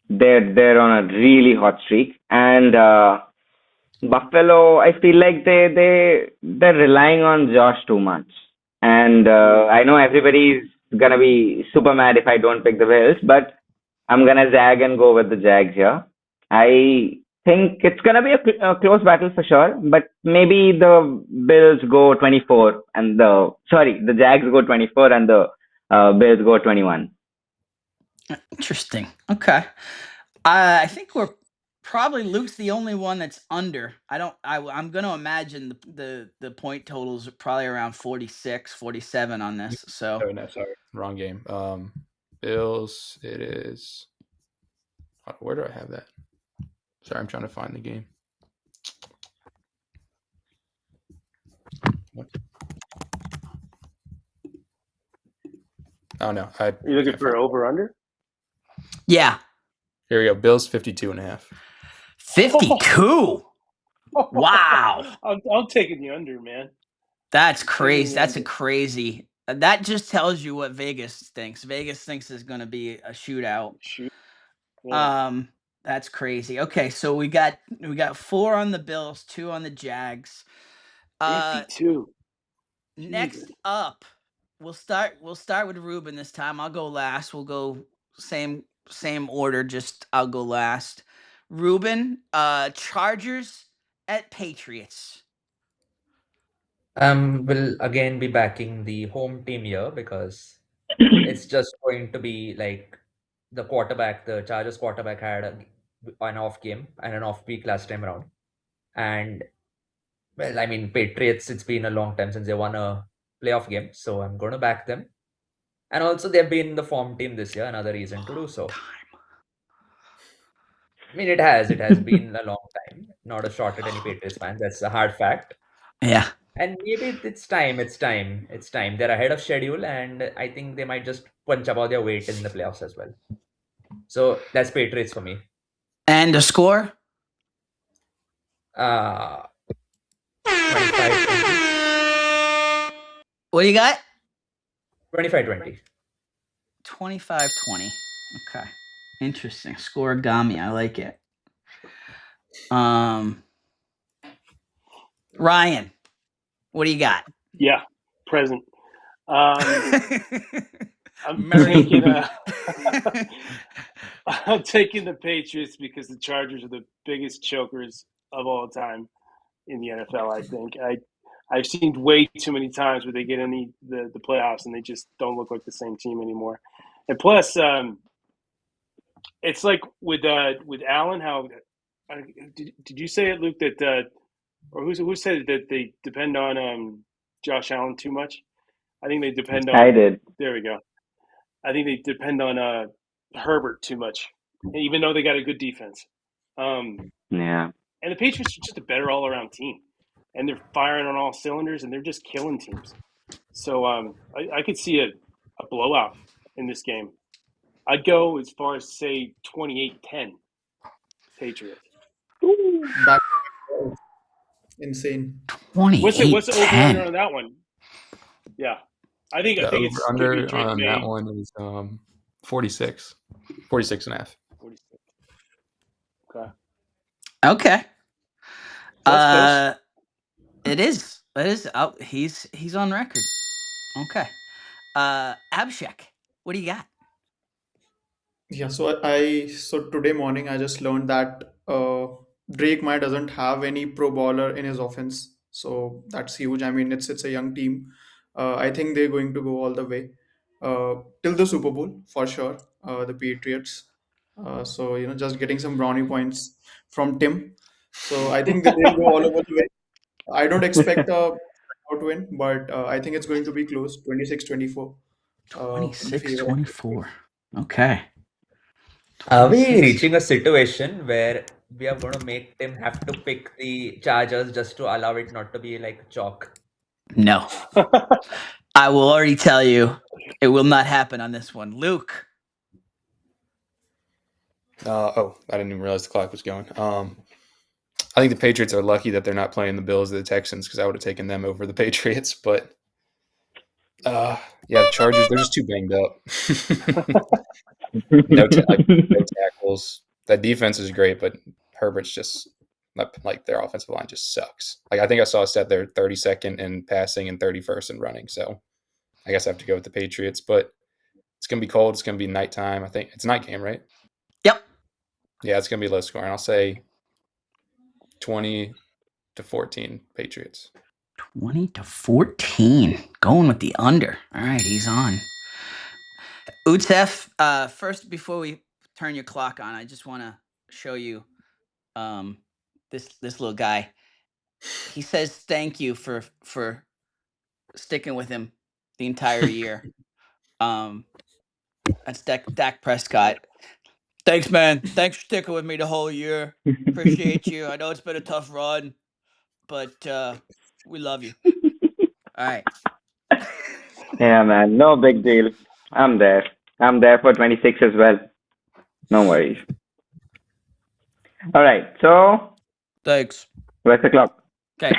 they're on a really hot streak, and Buffalo, I feel like they're relying on Josh too much. And I know everybody's gonna be super mad if I don't pick the Bills, but I'm gonna zag and go with the Jags here. I think it's gonna be a close battle for sure, but maybe the Bills go 24 and the Jags go 24 and the Bills go 21. Interesting. Okay. I think we're probably Luke's the only one that's under. I'm going to imagine the point totals are probably around 46, 47 on this. So Oh no, sorry, wrong game. Bills. It is. Where do I have that? Sorry, I'm trying to find the game. What? Oh no, Are you looking for over under? yeah, Here we go. Bills 52.5. 52. Wow. I'm taking the under, man. That's crazy. the That's a under. crazy. That just tells you what Vegas thinks. Vegas thinks it's going to be a shootout. Shoot. Yeah. That's crazy. Okay, so we got 4 on the Bills, 2 on the Jags. 52. Next Jesus. up, we'll start with Ruben this time. I'll go last. We'll go same order, just I'll go last. Ruben, Chargers at Patriots. Will again be backing the home team here because it's just going to be like the Chargers quarterback had an off game and an off week last time around. And well, I mean, Patriots, it's been a long time since they won a playoff game, so I'm going to back them. And also, they've been the form team this year, another reason to do so. I mean, it has been a long time. Not a shot at any Patriots fan. That's a hard fact. Yeah. And maybe it's time. They're ahead of schedule, and I think they might just punch above their weight in the playoffs as well. So that's Patriots for me. And the score? 25-20. What do you got? 25-20. 25-20. Okay. Interesting. Scoregami. I like it. Ryan, what do you got? Yeah. Present. I'm Murray. I'm taking the Patriots because the Chargers are the biggest chokers of all time in the NFL. I think I've seen way too many times where they get in the playoffs and they just don't look like the same team anymore. And plus, it's like with Allen. How did you say it, Luke? That or who said it, that they depend on Josh Allen too much? I think they depend on. I did. There we go. I think they depend on Herbert too much, even though they got a good defense. Yeah. And the Patriots are just a better all-around team, and they're firing on all cylinders, and they're just killing teams. So I could see a blowout in this game. I'd go as far as say 28-10 Patriots. That insane. 28-10. What's the over-under on that one? Yeah. I think The it's over-under Drake on May. that one is 46. 46.5. 46. Okay. Okay. That's It is. Oh, he's on record. Okay. Abhishek, what do you got? Yeah, so so today morning I just learned that Drake May doesn't have any pro bowler in his offense, so that's huge. I mean, it's a young team. I think they're going to go all the way till the Super Bowl for sure. The Patriots. So just getting some brownie points from Tim. So I think that they'll go all over the way. I don't expect a out win, but I think it's going to be close, 26-24. In favor of 26-24. Okay. Are we reaching a situation where we are going to make Tim have to pick the Chargers just to allow it not to be like chalk? No. I will already tell you, it will not happen on this one. Luke. I didn't even realize the clock was going. I think the Patriots are lucky that they're not playing the Bills or the Texans because I would have taken them over the Patriots. But yeah, the Chargers, they're just too banged up. No tackles. That defense is great, but Herbert's just like their offensive line just sucks. Like I think I saw a stat there 32nd in passing and 31st in running. So I guess I have to go with the Patriots. But it's gonna be cold. It's gonna be nighttime. I think it's a night game, right? Yep. Yeah, it's gonna be low scoring. I'll say 20-14 Patriots. 20-14. Going with the under. All right, he's on. Utef, first, before we turn your clock on, I just want to show you this little guy. He says thank you for sticking with him the entire year. That's Dak Prescott. Thanks, man. Thanks for sticking with me the whole year. Appreciate you. I know it's been a tough run, but we love you. All right. Yeah, man. No big deal. I'm there. I'm there for 26 as well. No worries. All right. So, Thanks. where's the clock? Okay.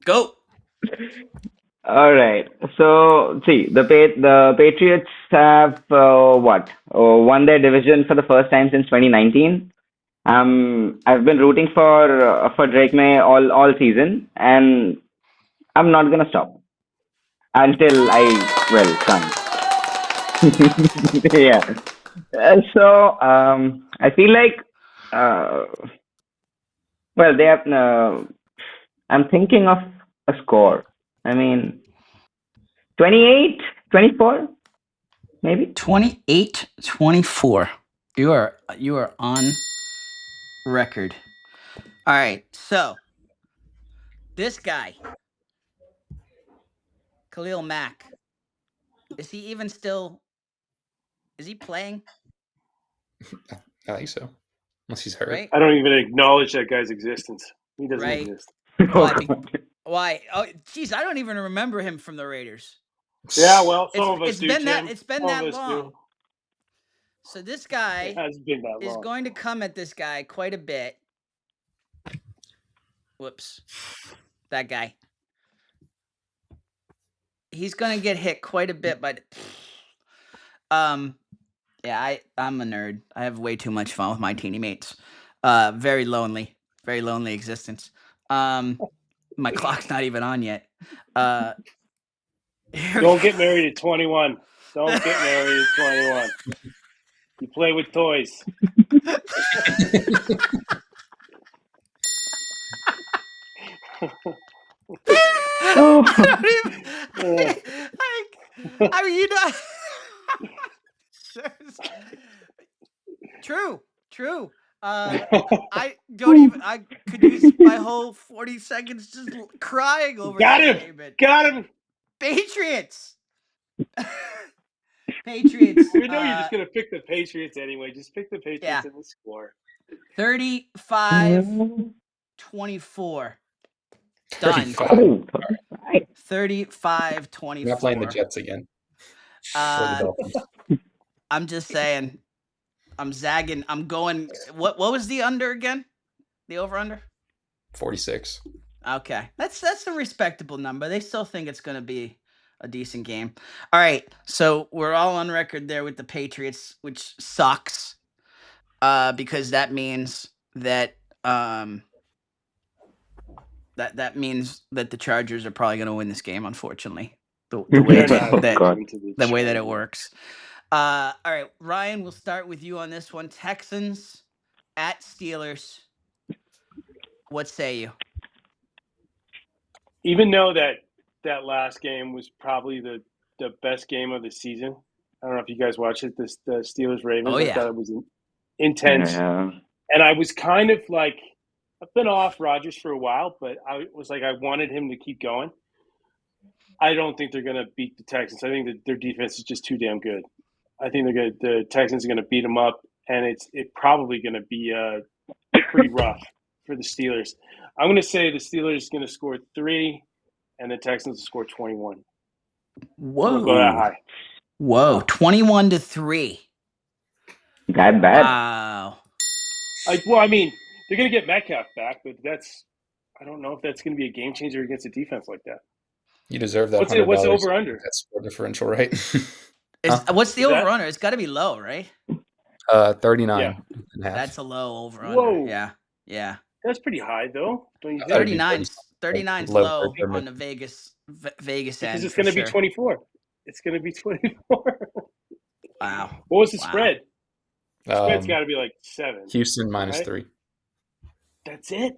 Go. All right. So, see, the Patriots have won their division for the first time since 2019. I've been rooting for Drake May all season, and I'm not gonna stop until I can't. Yeah. So I feel like they have. I'm thinking of a score. I mean, 28, 24, maybe. 28-24. You are on record. All right. So this guy, Khalil Mack, is he even still? Is he playing? I think so, unless he's hurt. Right. I don't even acknowledge that guy's existence. He doesn't Right. exist. Why? Oh, geez, I don't even remember him from the Raiders. Yeah, well, some of us It's do, been Tim. it's been Some that of us long. do. So this guy It has been that is long. going to come at this guy quite a bit. Whoops. That guy. He's going to get hit quite a bit, but yeah, I'm a nerd. I have way too much fun with my teammates. Very lonely existence. My clock's not even on yet. Don't get married at 21. Don't get married at 21. You play with toys. I mean, you know. True. I don't even. I could use my whole 40 seconds just crying over Got that him. statement. Got him. Patriots. Patriots. We know you're just gonna pick the Patriots anyway. Just pick the Patriots in the score. 35-24. Done. 35-24. Not playing the Jets again. Or the Dolphins. I'm just saying. I'm zagging. I'm going. What was the under again? The over under? 46. Okay, that's a respectable number. They still think it's going to be a decent game. All right, so we're all on record there with the Patriots, which sucks, because that means that that means that the Chargers are probably going to win this game. Unfortunately, the way that it works. All right, Ryan, we'll start with you on this one. Texans at Steelers. What say you? Even though that last game was probably the best game of the season. I don't know if you guys watched it. The Steelers Ravens. Oh, yeah. I thought it was intense. Yeah. And I was kind of like, I've been off Rodgers for a while, but I was like, I wanted him to keep going. I don't think they're going to beat the Texans. I think that their defense is just too damn good. I think the Texans are going to beat them up, and it's probably going to be pretty rough for the Steelers. I'm going to say the Steelers are going to score 3, and the Texans will score 21. Whoa. We'll go that high. Whoa. 21-3. That bad? Wow. Well, I mean, they're going to get Metcalf back, but I don't know if that's going to be a game changer against a defense like that. You deserve that What's $100. the over-under? That's score differential, right? What's the Is that- over-under? It's got to be low, right? 39 Yeah. and a half. That's a low over-under. Whoa. Yeah. That's pretty high, though. Don't you think? 39's low low for on the Vegas Because end. it's going to be 24. It's going to be 24. Wow. What was the Wow. spread? The spread's Um, got to be like 7. Houston minus Right? 3. That's it?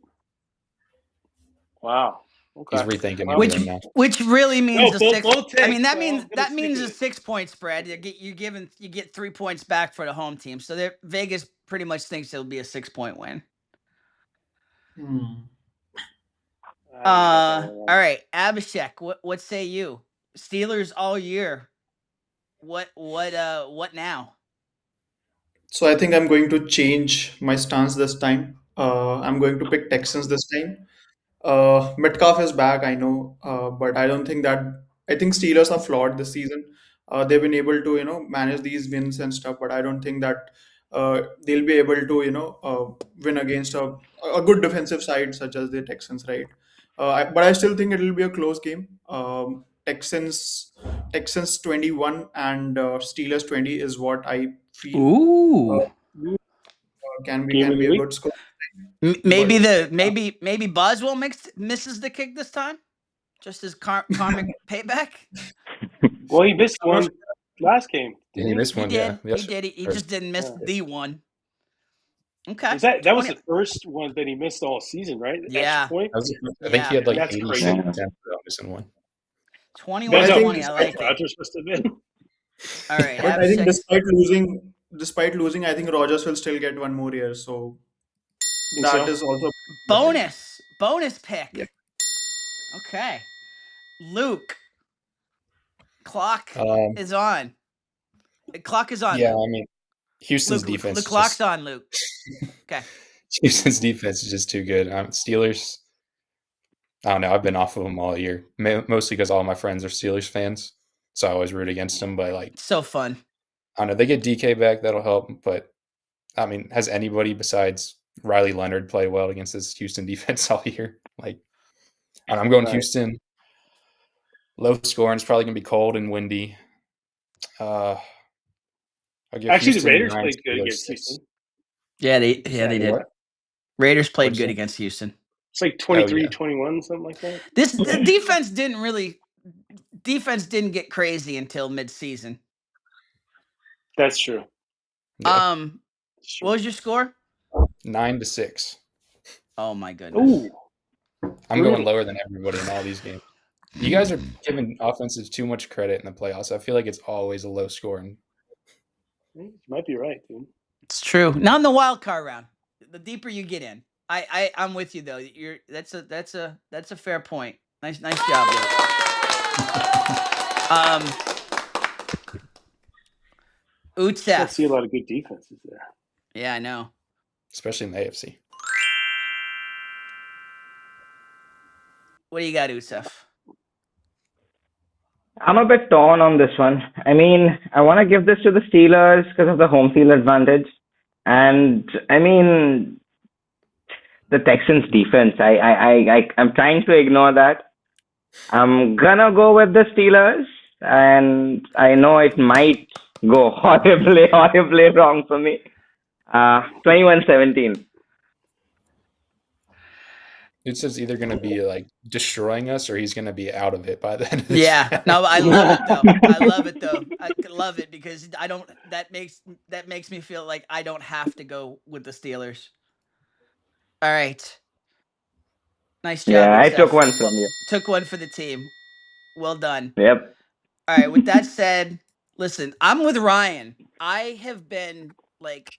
Wow. Okay. He's rethinking Well, everything now. Which really means No, a bold- 6. bold I mean, take, that so means I'm gonna stick a with it. 6-point spread. You get 3 points back for the home team. So Vegas pretty much thinks it'll be a 6-point win. All right, Abhishek, what say you? Steelers all year. What now? So I think I'm going to change my stance this time. I'm going to pick Texans this time. Metcalf is back, I know, but I don't think that. I think Steelers are flawed this season. They've been able to, manage these wins and stuff, but I don't think that they'll be able to, win against a good defensive side such as the Texans, right? But I still think it'll be a close game. Texans 21 and Steelers 20 is what I feel Ooh. can Game of be the a week? good score. Maybe Boswell misses the kick this time, just as karmic payback. Well, he missed one last game. Yeah, he missed He one. did. Yeah. He did. He just didn't miss the one. Okay. That was the first one that he missed all season, right? Yeah. Extra point? I think he had like That's 86 crazy. attempts without missing one. 21-20. I like it. Rodgers must have been. All right. But I think Abhishek, despite losing, I think Rogers will still get one more year. So Think that so? is also bonus pick. Yeah. Okay. Luke. Clock Um, is on. The clock is on. yeah, I mean, Houston's Luke, defense. the is clock's just, on, Luke. Okay. Houston's defense is just too good. Steelers. I don't know. I've been off of them all year, mostly because all my friends are Steelers fans, so I always root against them. But So fun. I don't know. They get DK back, that'll help. But I mean, has anybody besides Riley Leonard played well against this Houston defense all year? I'm going Right. Houston. Low scoring. It's probably gonna be cold and windy. I'll give Actually, Houston the Raiders 9, played good Steelers against 6. Houston. Yeah, they did. What? Raiders played What'd you good say? against Houston. It's like 23-21, something like that. The defense didn't get crazy until mid-season. That's true. Yeah. That's true. What was your score? 9-6. Oh my goodness. Ooh. I'm going lower than everybody in all these games. You guys are giving offenses too much credit in the playoffs. I feel like it's always a low scoring. You might be right, dude. It's true. Not in the wild card round. The deeper you get in. I'm with you though. That's a fair point. Nice job, Luke. Still see a Utsef. lot of good defenses there. Yeah, I know. Especially in the AFC. What do you got, Utsef? I'm a bit torn on this one. I mean, I want to give this to the Steelers because of the home field advantage. And I mean, the Texans defense, I'm trying to ignore that. I'm gonna go with the Steelers, and I know it might go horribly wrong for me. 21-17. It's just either going to be destroying us or he's going to be out of it by the end of this. Yeah. No, I love it though. I love it because that makes me feel like I don't have to go with the Steelers. All right. Nice job. Yeah, I Utsef. took one from you. Took one for the team. Well done. Yep. All right. With that said, listen, I'm with Ryan. I have been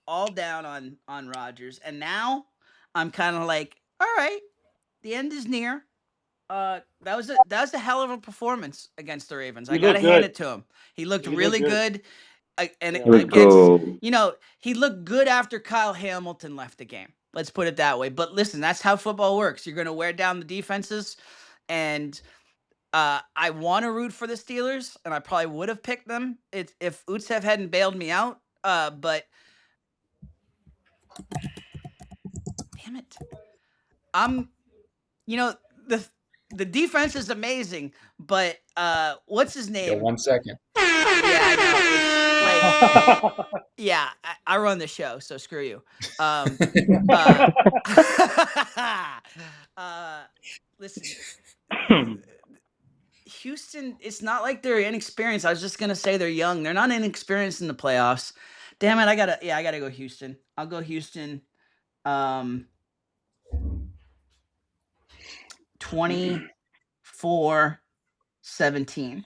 all down on Rodgers, and now I'm kind of like, all right, the end is near. That was a hell of a performance against the Ravens. I gotta hand it to him. He looked really good. And Let's against, go. he looked good after Kyle Hamilton left the game. Let's put it that way. But listen, that's how football works. You're going to wear down the defenses, and I want to root for the Steelers, and I probably would have picked them if Utsev hadn't bailed me out. But damn it, the defense is amazing, but what's his Yo, name? 1 second. Yeah, I know. It's like, yeah, I run the show, so screw you. Listen, Houston, it's not like they're inexperienced. I was just gonna say they're young. They're not inexperienced in the playoffs. Damn it, I gotta go Houston. I'll go Houston. 24-17.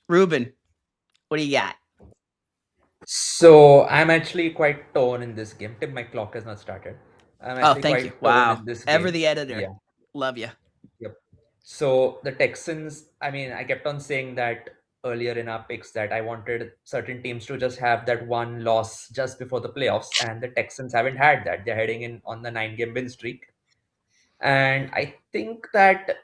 Ruben, what do you got? So I'm actually quite torn in this game. Tim, my clock has not started. I'm Oh, actually thank quite you. torn Wow. in this Ever game. the editor. Yeah. Love you. Yep. So the Texans, I mean, I kept on saying that earlier in our picks that I wanted certain teams to just have that one loss just before the playoffs, and the Texans haven't had that. They're heading in on the 9-game win streak. And I think that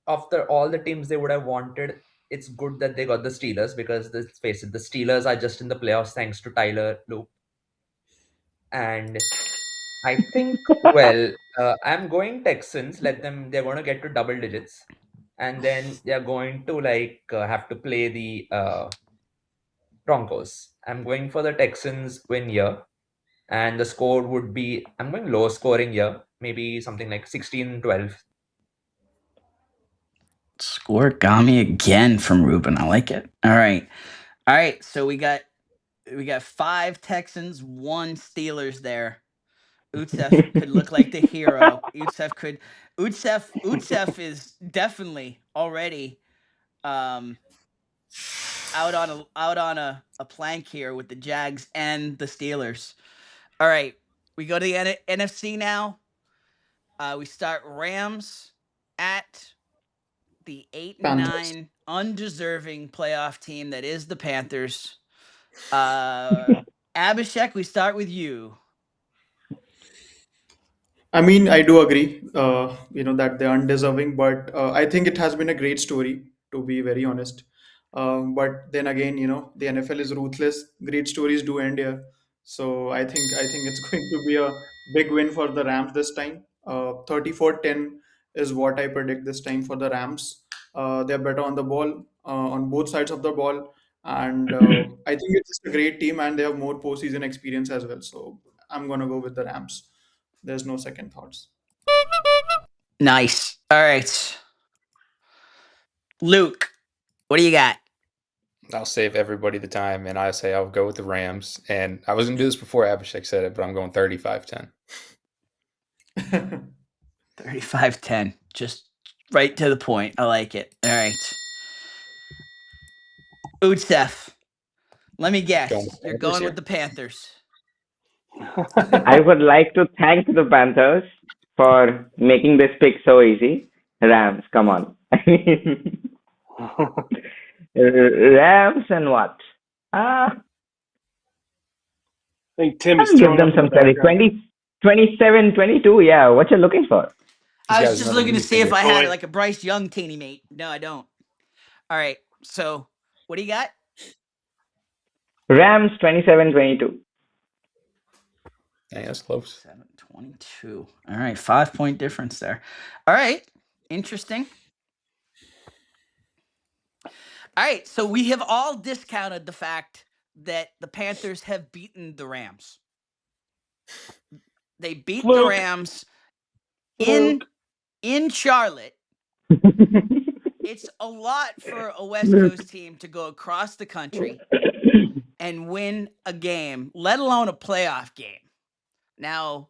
after all the teams they would have wanted, it's good that they got the Steelers, because let's face it, the Steelers are just in the playoffs thanks to Tyler Loop. And I think, well, I'm going Texans. They're going to get to double digits, and then they're going to have to play the Broncos. I'm going for the Texans win here, and the score would be, I'm going low scoring here, maybe something like 16-12. Scoregami again from Ruben. I like it. All right. So we got 5 Texans, 1 Steelers there. Utsev could look like the hero. Utsev is definitely already out on a plank here with the Jags and the Steelers. All right, we go to the NFC now. We start Rams at the 8-9 undeserving playoff team that is the Panthers. Abhishek, we start with you. I mean, I do agree, that they're undeserving, but I think it has been a great story, to be very honest. But then again, the NFL is ruthless. Great stories do end here. So I think it's going to be a big win for the Rams this time. 34-10 is what I predict this time for the Rams. They're better on the ball, on both sides of the ball. And I think it's just a great team, and they have more postseason experience as well. So I'm going to go with the Rams. There's no second thoughts. Nice. All right. Luke, what do you got? I'll save everybody the time, and I say I'll go with the Rams. And I was going to do this before Abhishek said it, but I'm going 35-10. 35-10. Just right to the point. I like it. All right. Utsev, let me guess. You're going with the Panthers. I would like to thank the Panthers for making this pick so easy. Rams, come on. Rams and what? I think Tim is I'll give throwing them up in some the credit. background. 27-22. Yeah, what you're looking for? I was guys just know looking to the see if I had Boy. like a Bryce Young teeny mate. No, I don't. All right. So, what do you got? Rams 27-22. Dang, that's close. 7-22. All right, 5-point difference there. All right, interesting. All right, so we have all discounted the fact that the Panthers have beaten the Rams. They beat the Fluke. Rams Fluke. in Charlotte. It's a lot for a West Coast team to go across the country and win a game, let alone a playoff game. Now,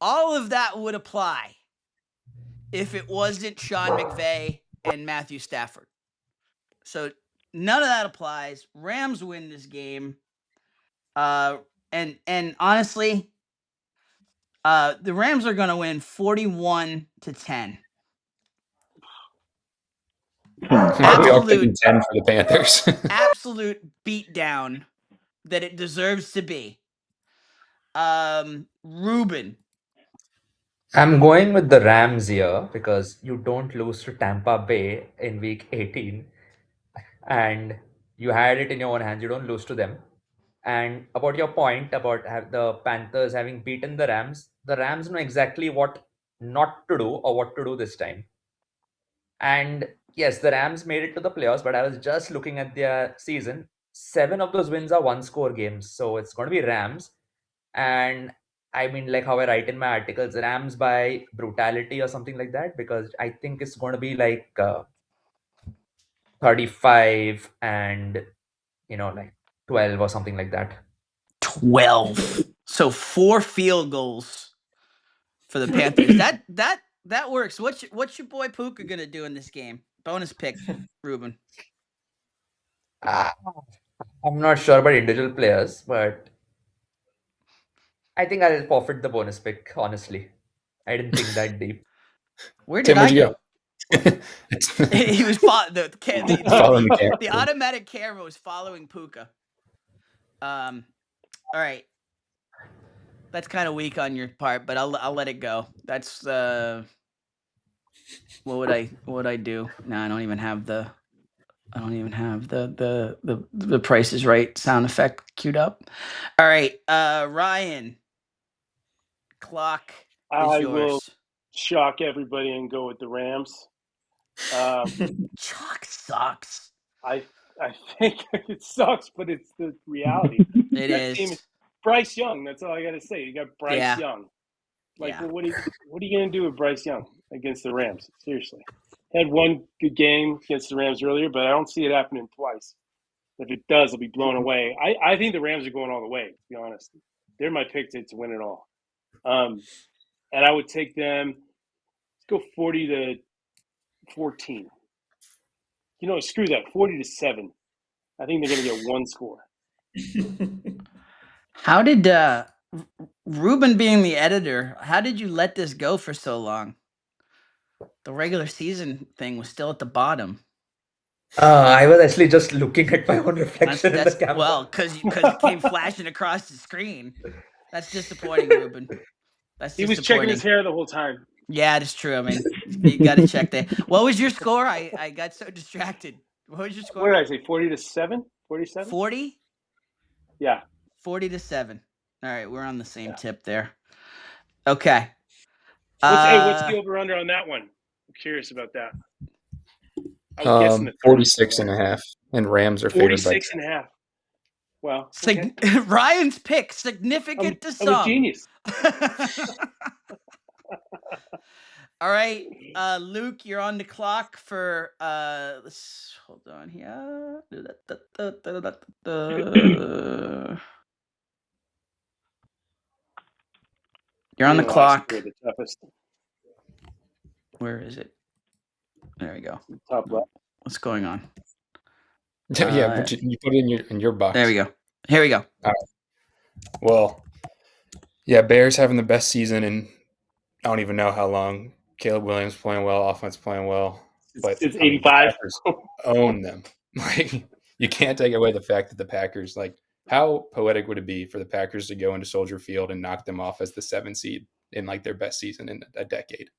all of that would apply if it wasn't Sean McVay and Matthew Stafford. So none of that applies. Rams win this game. And honestly, the Rams are going to win 41-10. We are picking 10 for the Panthers. Absolute beatdown that it deserves to be. Ruben. I'm going with the Rams here because you don't lose to Tampa Bay in week 18 and you had it in your own hands. You don't lose to them. And about your point about the Panthers having beaten the Rams know exactly what not to do or what to do this time. And yes, the Rams made it to the playoffs, but I was just looking at their season. 7 of those wins are one-score games, so it's going to be Rams. And I mean, like how I write in my articles, Rams by brutality or something like that, because I think it's going to be like 35 and like 12 or something like that. 12. So 4 field goals for the Panthers. that works. What's your boy Puka gonna do in this game? Bonus pick, Ruben. I'm not sure about individual players, but I think I'll forfeit the bonus pick, honestly. I didn't think that deep. Where did Tim, I where'd you go? go? He was Following the camera. the automatic camera was following Puka. All right. That's kind of weak on your part, but I'll let it go. That's what would I do? No, I don't even have the Price is Right sound effect queued up. All right, Ryan, clock is I yours. will shock everybody and go with the Rams. Chalk sucks. I think it sucks, but it's the reality. It That team is. is Bryce Young. That's all I got to say. You got Bryce Yeah. Young. Like, Yeah. well, what are you going to do with Bryce Young against the Rams? Seriously. Had one good game against the Rams earlier, but I don't see it happening twice. If it does, I'll be blown away. I think the Rams are going all the way, to be honest. They're my pick to win it all. And I would take them, let's go 40-14. Screw that, 40-7. I think they're going to get one score. How did Ruben, being the editor, how did you let this go for so long? The regular season thing was still at the bottom. I was actually just looking at my own reflection in the camera. Well, because it came flashing across the screen. That's disappointing, Ruben. That's He disappointing. was checking his hair the whole time. Yeah, it's true. I mean, you got to check that. What was your score? I got so distracted. What was your score? What did I say, 40-7? 47? 40? Yeah. 40-7. All right, we're on the same tip there. Okay. What's the over-under on that one? I'm curious about that. I was guessing the 46.5, and Rams are favored by 46.5. Well, okay. Ryan's pick, significant to some. I'm a genius. All right, Luke, you're on the clock for let's hold on here. You're on the clock. The toughest. Where is it? There we go. Top left. What's going on? Yeah, but you put it in your box. There we go. Here we go. All right. Well, yeah, Bears having the best season in I don't even know how long. Caleb Williams playing well, offense playing well, but It's 85. Packers own them. Like, you can't take away the fact that the Packers, like, how poetic would it be for the Packers to go into Soldier Field and knock them off as the 7th seed in like their best season in a decade?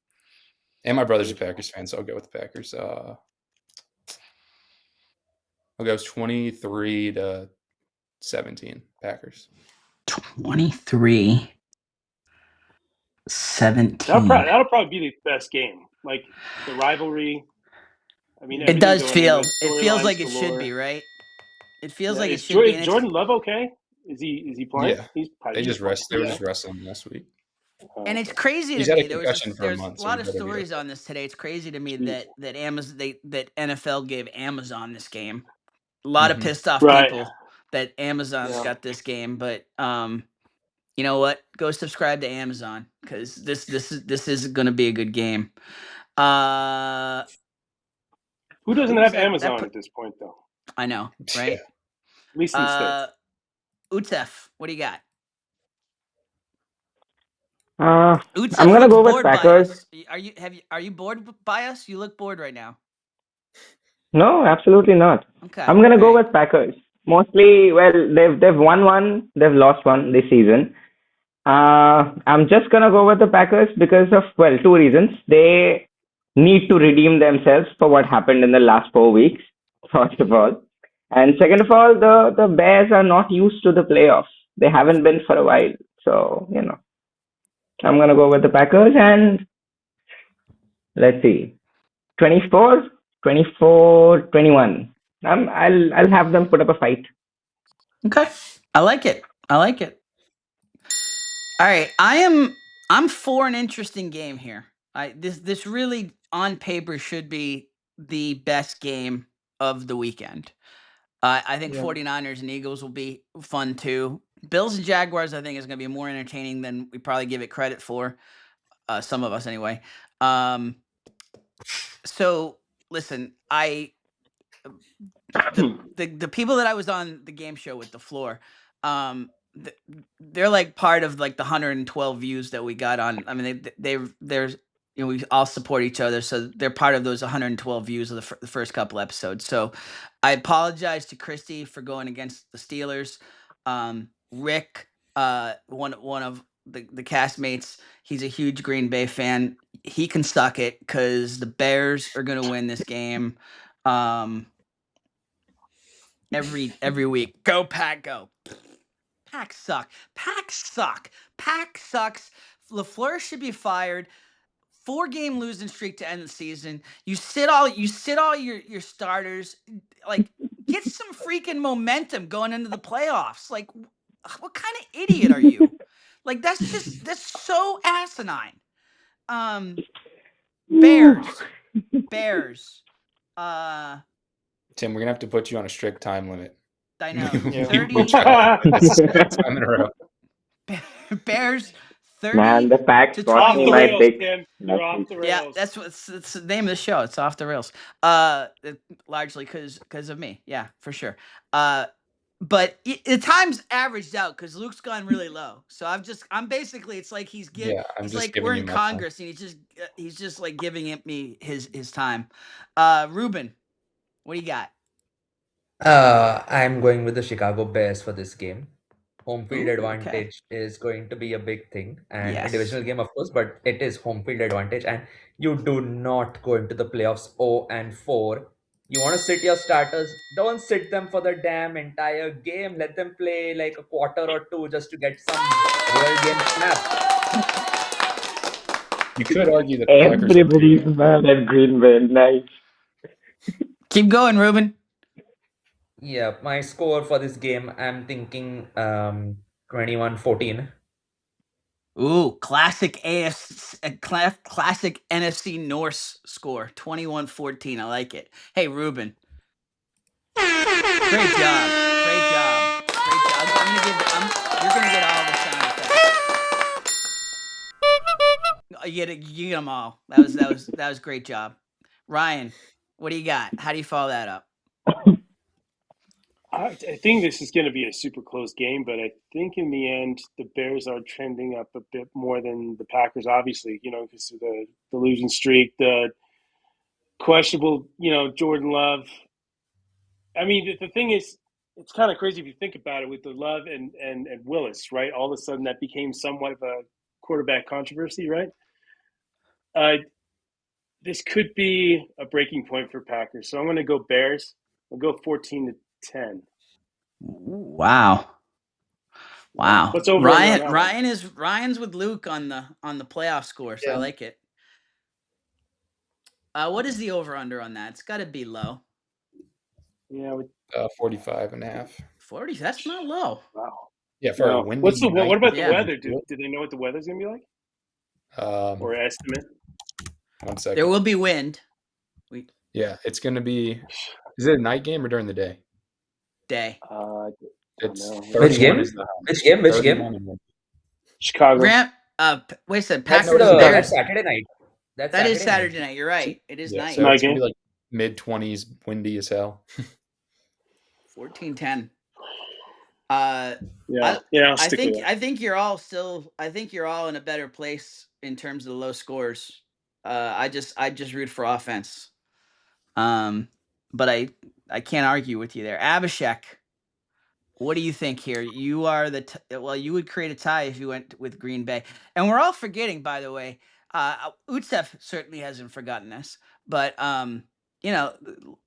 And my brother's a Packers fan, so I'll go with the Packers. I'll go 23-17 Packers. 23-17. That'll probably be the best game. Like the rivalry. I mean, it does feel. It feels like it should be, right? It feels like it should be. Is Jordan Love okay? Is he playing? Yeah, He's probably they were just wrestling last week. And it's crazy He's to had me. a concussion for a month, There's a lot of so he better be stories on this today. It's crazy to me that NFL gave Amazon this game. A lot of pissed off people that Amazon's got this game, but you know what? Go subscribe to Amazon because this is going to be a good game. Who doesn't have Amazon at this point, though? I know, right? At least in the States. Utef, what do you got? Utef, I'm gonna go with Packers. Are you bored by us? You look bored right now. No, absolutely not. Okay. I'm gonna go with Packers. Mostly, well, they've won one, they've lost one this season. I'm just gonna go with the Packers because of, well, two reasons. They need to redeem themselves for what happened in the last 4 weeks, first of all. And second of all, the Bears are not used to the playoffs. They haven't been for a while. So, I'm gonna go with the Packers and let's see. 24, 24, 21. I'll have them put up a fight. Okay. I like it. I like it. All right. I'm for an interesting game here. This really on paper should be the best game of the weekend. I think Yeah. 49ers and Eagles will be fun too. Bills and Jaguars, I think, is going to be more entertaining than we probably give it credit for. Some of us, anyway. So listen, the people that I was on the game show with, the floor, they're like part of like the 112 views that we got on. I mean, there's we all support each other, so they're part of those 112 views of the first couple episodes. So I apologize to Christy for going against the Steelers. Rick, one of the castmates, he's a huge Green Bay fan. He can suck it because the Bears are going to win this game. Every week. Go Pack, go. Pack suck. Pack suck. Pack sucks. LaFleur should be fired. 4-game losing streak to end the season. You sit all your starters. Like, get some freaking momentum going into the playoffs. Like, what kind of idiot are you? Like, that's so asinine. Bears. Tim, we're gonna have to put you on a strict time limit. I know. Yeah. 30 time in a row. Bears 30 Man, the Packs to got Off me the 21. my rails, pick. Tim. You're off the Yeah, rails. it's the name of the show. It's Off the Rails. Largely because of me. Yeah, for sure. But the time's averaged out because Luke's gone really low. So I'm basically, it's like he's I'm he's just like giving we're you in my time. Congress and he's just like giving me his time. Ruben, what do you got? I'm going with the Chicago Bears for this game. Home field Ooh, advantage is going to be a big thing, and a Yes. divisional game, of course, but it is home field advantage, and you do not go into the playoffs 0-4. You want to sit your starters, don't sit them for the damn entire game. Let them play like a quarter or two just to get some real game snap. You could argue that the Packers are Everybody's mad at Green Bay. Nice. Keep going, Ruben. Yeah, my score for this game, I'm thinking 21-14. Ooh, classic classic NFC Norse score, 21-14. I like it. Hey, Ruben. Great job. Great job. Great job. You're gonna get all the sound effects. You get them all. That was great job. Ryan, what do you got? How do you follow that up? I think this is going to be a super close game, but I think in the end the Bears are trending up a bit more than the Packers. Obviously, because of the losing streak, the questionable, Jordan Love. I mean, the thing is, it's kind of crazy if you think about it with the Love and Willis, right? All of a sudden, that became somewhat of a quarterback controversy, right? This could be a breaking point for Packers, so I'm going to go Bears. I'll go 14-10. Wow. What's over on that one? Ryan's with Luke on the playoff score, so I Yeah. like it. What is the over under on that? It's got to be low. Yeah. 45.5. 40. That's not low. Wow. Yeah, for a No. windy What night. about Yeah. the weather? Do they know what the weather's gonna be like? Or estimate? 1 second. There will be wind. Yeah, it's gonna be. Is it a night game or during the day? Day. It's no. 31 Which game? is the high. Which game? 31 and 1. Chicago. Grant. Wait a second. That's Packers that's Bears. Saturday night. That is Saturday night. You're right. It is Yeah, night. so Night it's gonna game. be like mid-20s, windy as hell. 14-10. Yeah. I'll stick with that. I think you're all in a better place in terms of the low scores. I just root for offense. But I can't argue with you there. Abhishek, What do you think here? You are well. You would create a tie if you went with Green Bay, and we're all forgetting, by the way. Utsev certainly hasn't forgotten us, but you know,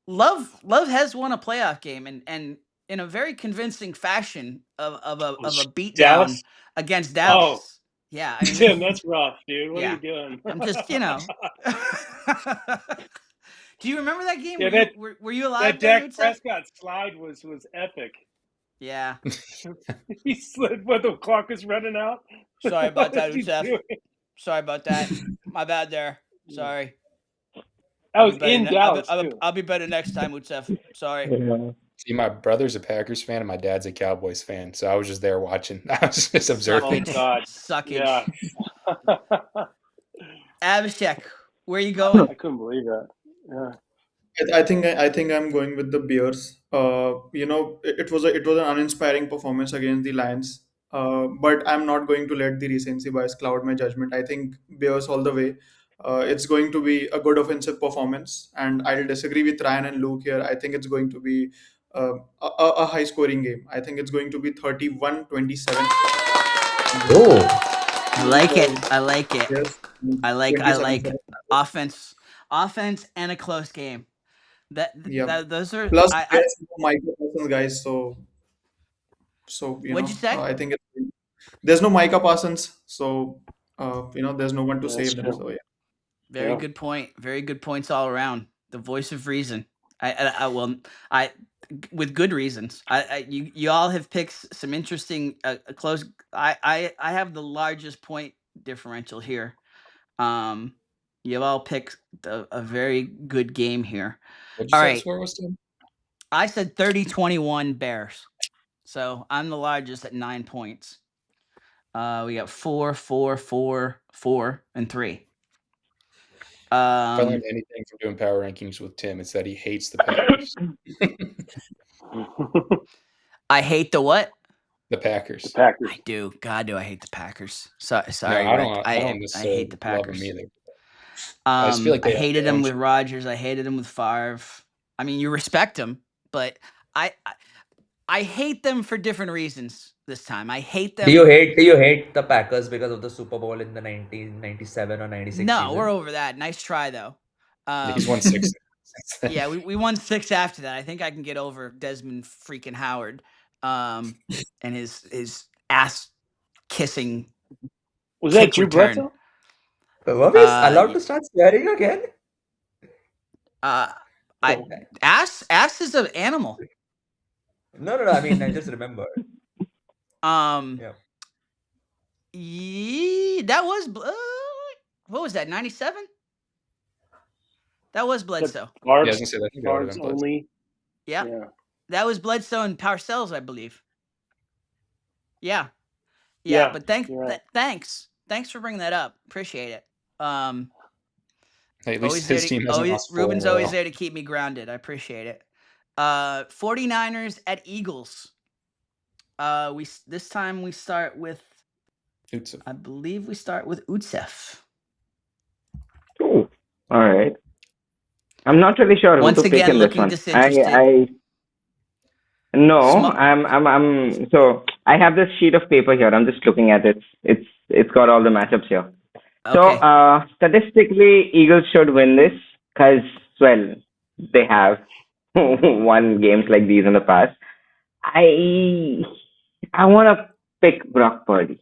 Love has won a playoff game, and in a very convincing fashion of a beatdown Dallas? against Oh, Dallas. Yeah, I mean, Tim, that's rough, dude. What are yeah. you doing? I'm just, Do you remember that game? Yeah, Were you alive that then, Dak Utsev? Prescott slide was epic. Yeah. He slid when the clock was running out. Sorry about What that, was he Utsev. doing? Sorry about that. My bad there. Sorry. I was in Dallas too. I'll be better next time, Utsev. Sorry. Yeah. See, my brother's a Packers fan and my dad's a Cowboys fan, so I was just there watching. I was just observing. Oh God. Suckage. Yeah. Abhishek, where you going? I couldn't believe that. Yeah. I think I'm going with the Bears. It was an uninspiring performance against the Lions. But I'm not going to let the recency bias cloud my judgment. I think Bears all the way. It's going to be a good offensive performance, and I'll disagree with Ryan and Luke here. I think it's going to be a high scoring game. I think it's going to be 31-27. Oh, I like it. I like it. Yes, I like 27-7. offense and a close game. Yeah. Those are Plus, I there's no Micah Parsons, guys. So what'd you say? I think there's no Micah Parsons. So there's no one to Yeah, save that's them. true. So yeah. Very Yeah. good point. Very good points all around. The voice of reason. I with good reasons. You all have picked some interesting close. I have the largest point differential here. You've all picked a very good game here. What'd you All say the right. score was, Tim? I said 30-21 Bears. So I'm the largest at 9 points. We got 4, 4, 4, 4, and 3. If I learned anything from doing power rankings with Tim, it's that he hates the Packers. I hate the what? The Packers. The Packers. I do. God, do I hate the Packers. Sorry, No, Rick. I don't I necessarily hate the love Packers. them either. I just feel like I they have hated their him own with Rodgers. I hated him with Favre. I mean, you respect him, but I hate them for different reasons this time. I hate them. do you hate the Packers because of the Super Bowl in the 1997 or 96 No, season? we're over that. Nice try though. He's won 6 since then. Yeah, we won 6 after that. I think I can get over Desmond freaking Howard, and his ass kissing. Was that kick Drew return. Bledsoe? Were we allowed to start swearing again? Ass is an animal. No. I mean, I just remember. Yeah. That was what was that? 97. That was Bledsoe. Yeah, I was Barbs, gonna say that. I think that would have Barbs been Bledsoe. only. Yeah. Yeah. That was Bledsoe and Parcells, I believe. Yeah. Yeah, But you're right. thanks for bringing that up. Appreciate it. Hey, at Always least there his to- team hasn't always- lost for a Ruben's always while. there to keep me grounded. I appreciate it. 49ers at Eagles. This time we start with, Utsev. I believe we start with Utsev. Ooh, all right. I'm not really sure who Once to pick again, in this looking one. disinterested. No, Sm- I'm so I have this sheet of paper here. I'm just looking at it. It's got all the matchups here. So Okay. statistically, Eagles should win this because, well, they have won games like these in the past. I want to pick Brock Purdy.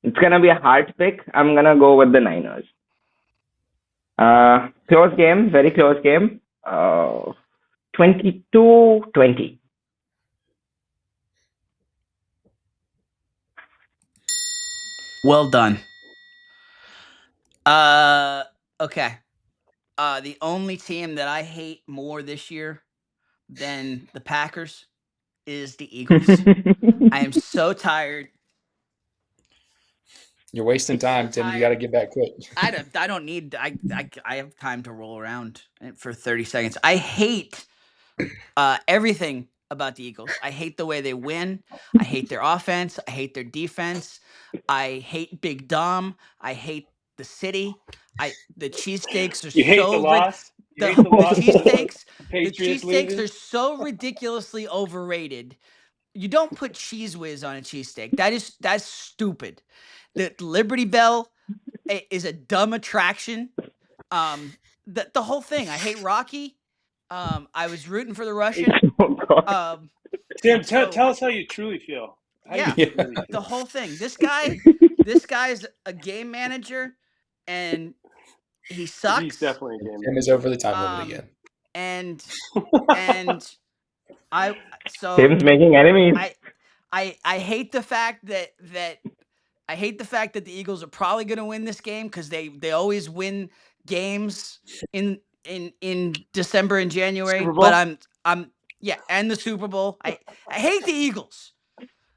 It's gonna be a hard pick. I'm gonna go with the Niners. Close game, very close game. 22-20. Well done. Okay. The only team that I hate more this year than the Packers is the Eagles. I am so tired. You're wasting time, Tim. You got to get back quick. I don't need. I have time to roll around for 30 seconds. I hate everything about the Eagles. I hate the way they win. I hate their offense. I hate their defense. I hate Big Dom. I hate the city. The cheesesteaks are You hate the so loss? You hate the loss of cheesesteaks. the The Patriots cheesesteaks losing? are so ridiculously overrated. You don't put Cheese Whiz on a cheesesteak. That's stupid. The Liberty Bell is a dumb attraction. The whole thing. I hate Rocky. I was rooting for the Russian. Oh, God. Um, Sam, so tell us how you truly feel. How yeah, you truly the feel. whole thing. This guy's a game manager, and he He's sucks. definitely a game Tim is manager. over the time limit Um, again. and I Tim's making enemies. I hate the fact that I hate the fact that the Eagles are probably going to win this game because they always win games in December and January. Super But Bowl? I'm yeah, and the Super Bowl. I hate the Eagles.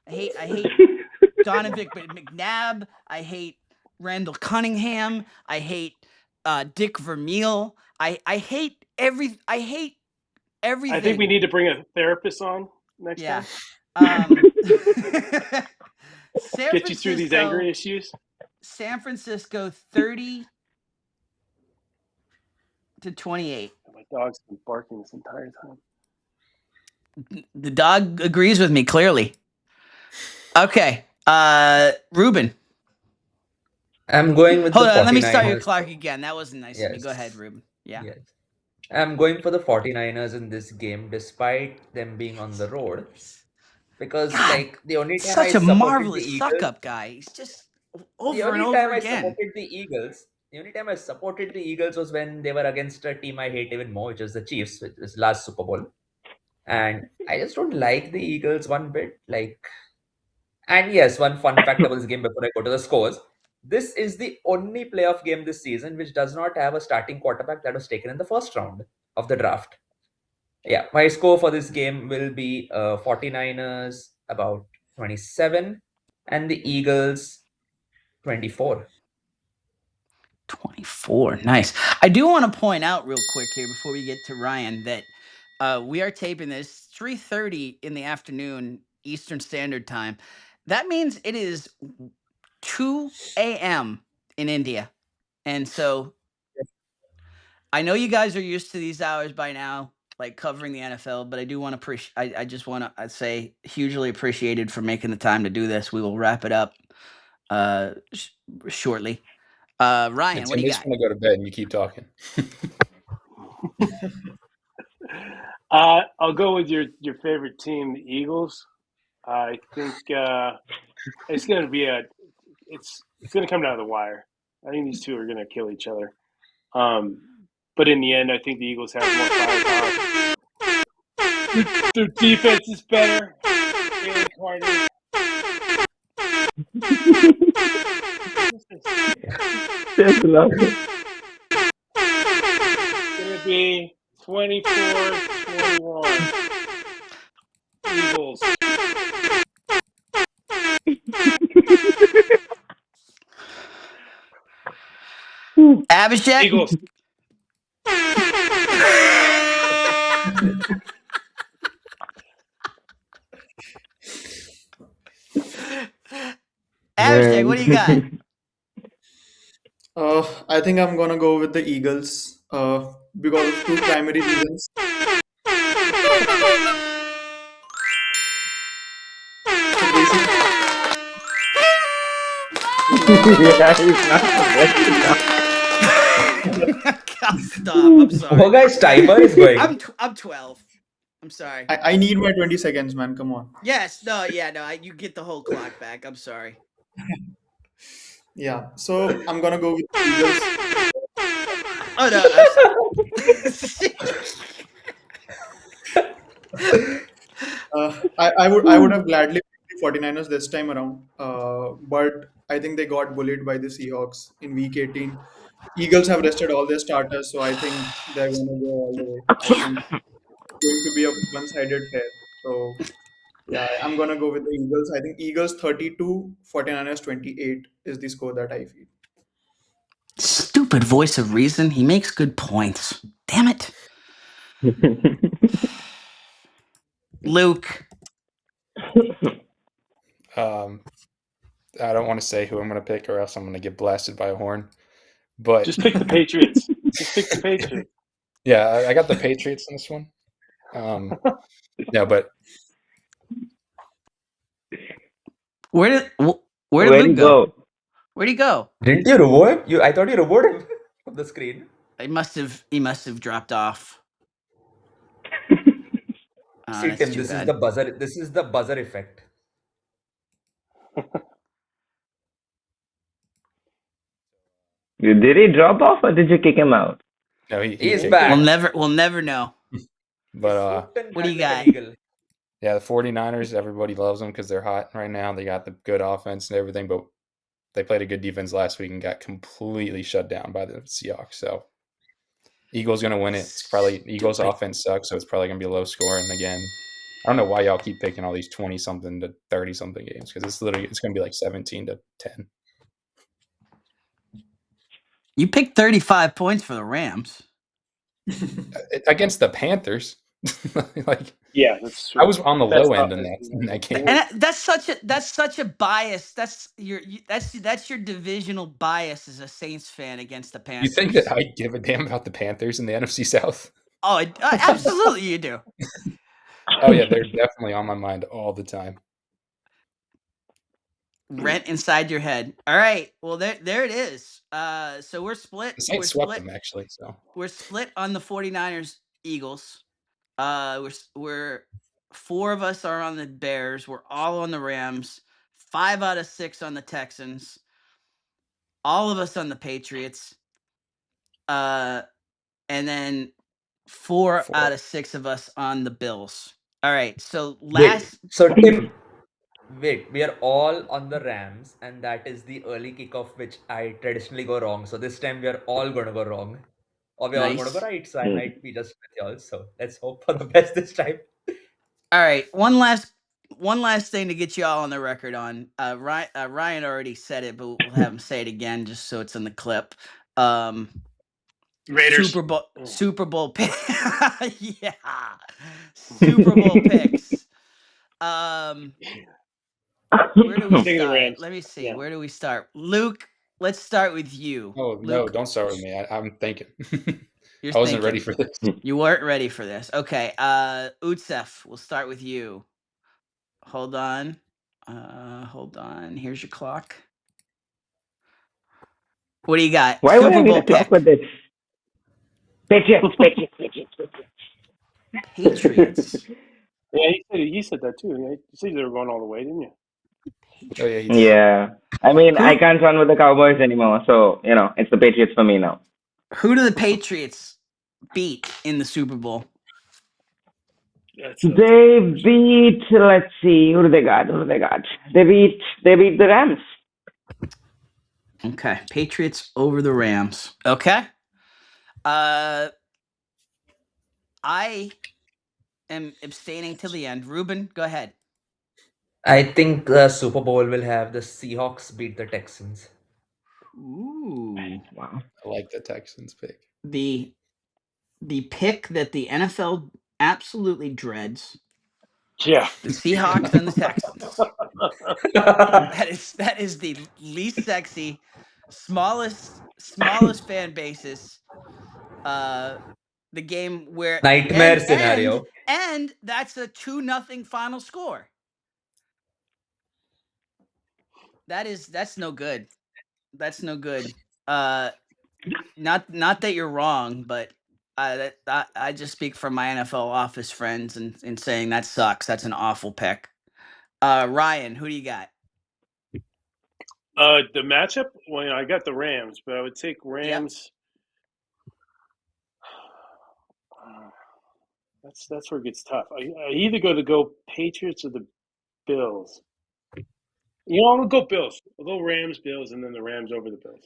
I hate Donovan McNabb. I hate Randall Cunningham. I hate Dick Vermeil. I hate everything. I think we need to bring a therapist on next Yeah. time. San Get you through these anger Francisco, issues. San Francisco 30-28. My dog's been barking this entire time. The dog agrees with me clearly. Okay. Ruben. I'm going with Hold the on, let me start your 49ers. clock again. That wasn't nice of me. Go Yes. ahead, Ruben. Yeah. Yes. I'm going for the 49ers in this game, despite them being on the road. Because, God, like, the only time I Such a supported the marvelous Eagles, suck up guy. He's just the over and only over time I again. supported the Eagles, the only time I supported the Eagles was when they were against a team I hate even more, which was the Chiefs, which was last Super Bowl. And I just don't like the Eagles one bit. And yes, one fun fact about this game before I go to the scores. This is the only playoff game this season which does not have a starting quarterback that was taken in the first round of the draft. Yeah, my score for this game will be 49ers about 27 and the Eagles 24. 24. Nice. I do want to point out real quick here before we get to Ryan that we are taping this 3:30 in the afternoon Eastern Standard Time. That means it is 2 a.m. in India. And so I know you guys are used to these hours by now, like covering the NFL, but I do want to appreciate I just want to say hugely appreciated for making the time to do this. We will wrap it up shortly. Ryan, And what do Tim you is got? going to go to bed and you keep talking. I'll go with your favorite team, the Eagles. I think it's going to be it's going to come down to the wire. I think these two are going to kill each other. But in the end, I think the Eagles have more firepower. Their defense is better. Jalen Carter. Just love it. It's going to be 24-21. Eagles. Abhishek? Eagles. Abhishek, what do you got? I think I'm gonna go with the Eagles because of two primary reasons. So basically, Yeah, he's not supporting now. God, stop. I'm sorry. Oh, guys, timer is going. I'm 12. I'm sorry. I need my 20 seconds, man. Come on. Yes, no, yeah, no. You get the whole clock back. I'm sorry. Yeah, so I'm gonna go with the Eagles. Oh no. I would have gladly picked the 49ers this time around, but I think they got bullied by the Seahawks in Week 18. Eagles have rested all their starters, so I think they're gonna go all the way. I think it's going to be a one-sided affair. So yeah, I'm gonna go with the Eagles. I think Eagles 32, 49ers 28 is the score that I feel. Stupid voice of reason. He makes good points. Damn it. Luke. I don't want to say who I'm going to pick or else I'm going to get blasted by a horn. But Just pick the Patriots. Just pick the Patriots. Yeah, I got the Patriots in this one. No, but Where did Luke Where'd he go? go? Where'd he go? Didn't you remove him? I thought you removed him from the screen. He must have dropped off. See, That's Tim, too this is bad. the buzzer. This is the buzzer effect. Did he drop off or did you kick him out? no, he He's kicked back. it. We'll never know. But What do you got? yeah, the 49ers, everybody loves them because they're hot right now. They got the good offense and everything, but they played a good defense last week and got completely shut down by the Seahawks. So Eagles going to win it. It's probably Eagles Stupid. offense sucks, so it's probably going to be low scoring again. I don't know why y'all keep picking all these 20-something to 30-something games because it's going to be like 17-10. You picked 35 points for the Rams. Against the Panthers. Like, Yeah, that's true. I was on the That's low not- end in that game. And that's such a bias. That's your divisional bias as a Saints fan against the You Panthers. think that I give a damn about the Panthers in the NFC South? Oh, absolutely you do. Oh yeah, they're definitely on my mind all the time. Rent inside your head. All right. Well, there it is. So we're split. The Saints We're swept split. them actually. So We're split on the 49ers Eagles. We're 4 of us are on the Bears. We're all on the Rams. 5 out of 6 on the Texans. All of us on the Patriots. And then 4 out of 6 of us on the Bills. All right. So last So Tim, wait, we are all on the Rams, and that is the early kickoff, which I traditionally go wrong. So this time we are all going to go wrong, or we're all going to Nice. go right. So I might be just with y'all. So let's hope for the best this time. All right, one last thing to get you all on the record on. Ryan already said it, but we'll have him say it again just so it's in the clip. Raiders. Super Bowl pick. Yeah. Super Bowl picks. Where do we Take the start? Rams. Let me see. Yeah. Where do we start? Luke, let's start with you. oh no, Luke, don't start with me. I'm thinking. you're I wasn't thinking. ready for this. You weren't ready for this. Okay. Utsef, we'll start with you. Hold on. Here's your clock. What do you got? Why would I Super need Bowl a clock pick. with this? Patriots. Patriots. Yeah, he said that too. Yeah, you said they were going all the way, didn't you? Oh yeah, he's, Yeah. I mean, Who- I can't run with the Cowboys anymore, so, it's the Patriots for me now. Who do the Patriots beat in the Super Bowl? That's They beat, let's see, who do they got? They beat the Rams. Okay, Patriots over the Rams. Okay. I am abstaining till the end. Ruben, go ahead. I think the Super Bowl will have the Seahawks beat the Texans. Ooh. Wow. I like the Texans pick. The pick that the NFL absolutely dreads. Yeah. The Seahawks and the Texans. That is the least sexy, smallest fan bases. The game where Nightmare scenario. and that's a 2-0 final score. That's no good. That's no good. Not that you're wrong, but I just speak from my NFL office friends and saying that sucks. That's an awful pick. Ryan, who do you got? The matchup. Well, I got the Rams, but I would take Rams. That's where it gets tough. I either go Patriots or the Bills. I'm gonna go Bills. I'll go Rams, Bills, and then the Rams over the Bills.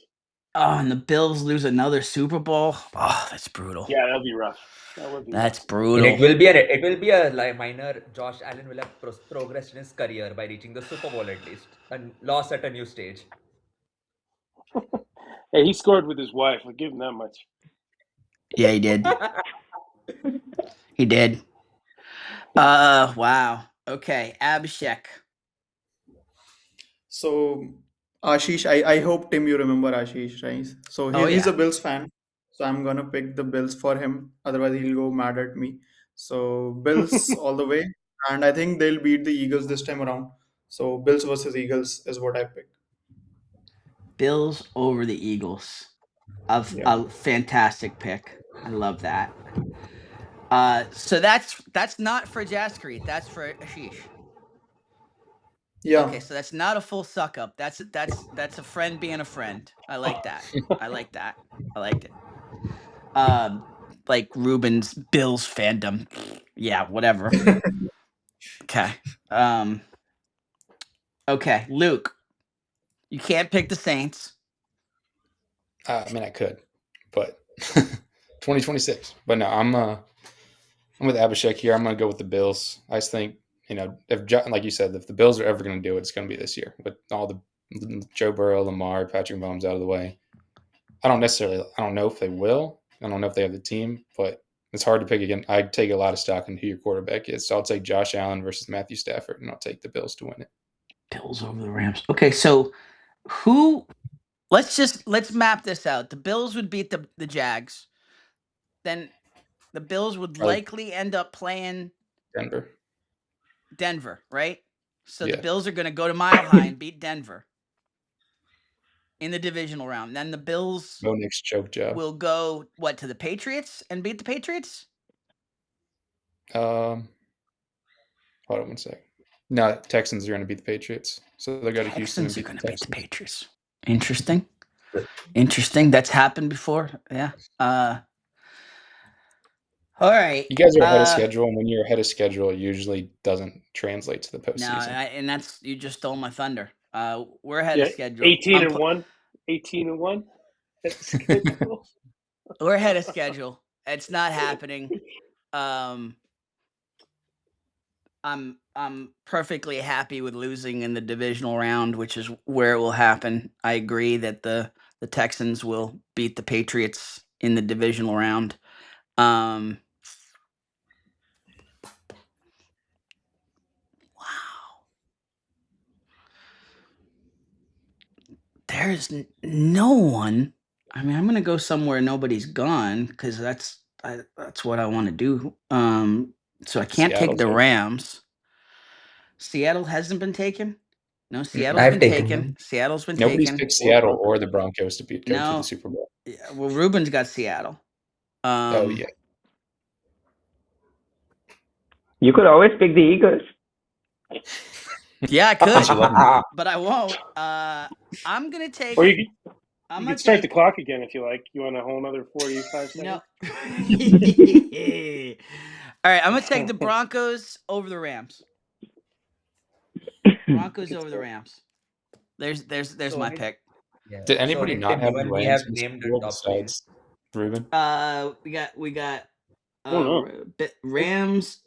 Oh, and the Bills lose another Super Bowl. Oh, that's brutal. Yeah, that'll be rough. That would be. That's rough. brutal. It will be a like minor. Josh Allen will have progressed in his career by reaching the Super Bowl at least, and lost at a new stage. Hey, he scored with his wife. I'll give him that much. Yeah, he did. He did. Wow. Okay, Abhishek. So Ashish, I hope Tim you remember Ashish, right? So Oh, he's yeah. a Bills fan. So I'm gonna pick the Bills for him. Otherwise, he'll go mad at me. So Bills all the way, and I think they'll beat the Eagles this time around. So Bills versus Eagles is what I pick. Bills over the Eagles. Yeah. A fantastic pick. I love that. So that's not for Jaskreet. That's for Ashish. Yeah. Okay, so that's not a full suck up. That's a friend being a friend. I like that. I like that. I liked it. Like Ruben's Bills fandom. Yeah, whatever. Okay. Okay, Luke. You can't pick the Saints. I mean, I could, but 2026. But no, I'm with Abhishek here. I'm gonna go with the Bills. I just think, like you said, if the Bills are ever gonna do it, it's gonna be this year with all the Joe Burrow, Lamar, Patrick Mahomes out of the way. I don't know if they will. I don't know if they have the team, but it's hard to pick again. I take a lot of stock in who your quarterback is. So I'll take Josh Allen versus Matthew Stafford, and I'll take the Bills to win it. Bills over the Rams. Okay, so let's map this out. The Bills would beat the Jags. Then the Bills would Probably likely end up playing Denver, right? So Yeah. the Bills are going to go to Mile High and beat Denver in the divisional round. Then the Bills Bo Nix choke job. will go to the Patriots and beat the Patriots? Hold on one sec. No, Texans are going to beat the Patriots, so they go to Houston and Texans are beat going the to beat the Texans. Patriots. Interesting. That's happened before. Yeah. All right. You guys are ahead of schedule, and when you're ahead of schedule, it usually doesn't translate to the No, postseason. and that's you just stole my thunder. We're ahead of schedule. 18-1. 18-1. Schedule. We're ahead of schedule. It's not happening. I'm perfectly happy with losing in the divisional round, which is where it will happen. I agree that the Texans will beat the Patriots in the divisional round. Wow. There's no one. I mean, I'm gonna go somewhere nobody's gone because that's what I want to do. So I can't take Seattle's the open. Rams. Seattle hasn't been taken. No, Seattle's I've been taken taken. them. Seattle's been Nobody's taken. picked Seattle or the Broncos to go to No. the Super Bowl. Yeah, well, Ruben's got Seattle. Oh yeah. You could always pick the Eagles. Yeah, I Don't you could, love them? but I won't. I'm gonna take. Or you I'm can gonna start the take. clock again if you like. You want a whole another 45 seconds? No. All right, I'm gonna take the Broncos over the Rams. Broncos over the Rams. There's So my Nitin- pick. Yeah. Did anybody so not Nitin, have you the and me Rams have in the named Super the Bowl top players. besides Ruben? We got Oh, no. Rams.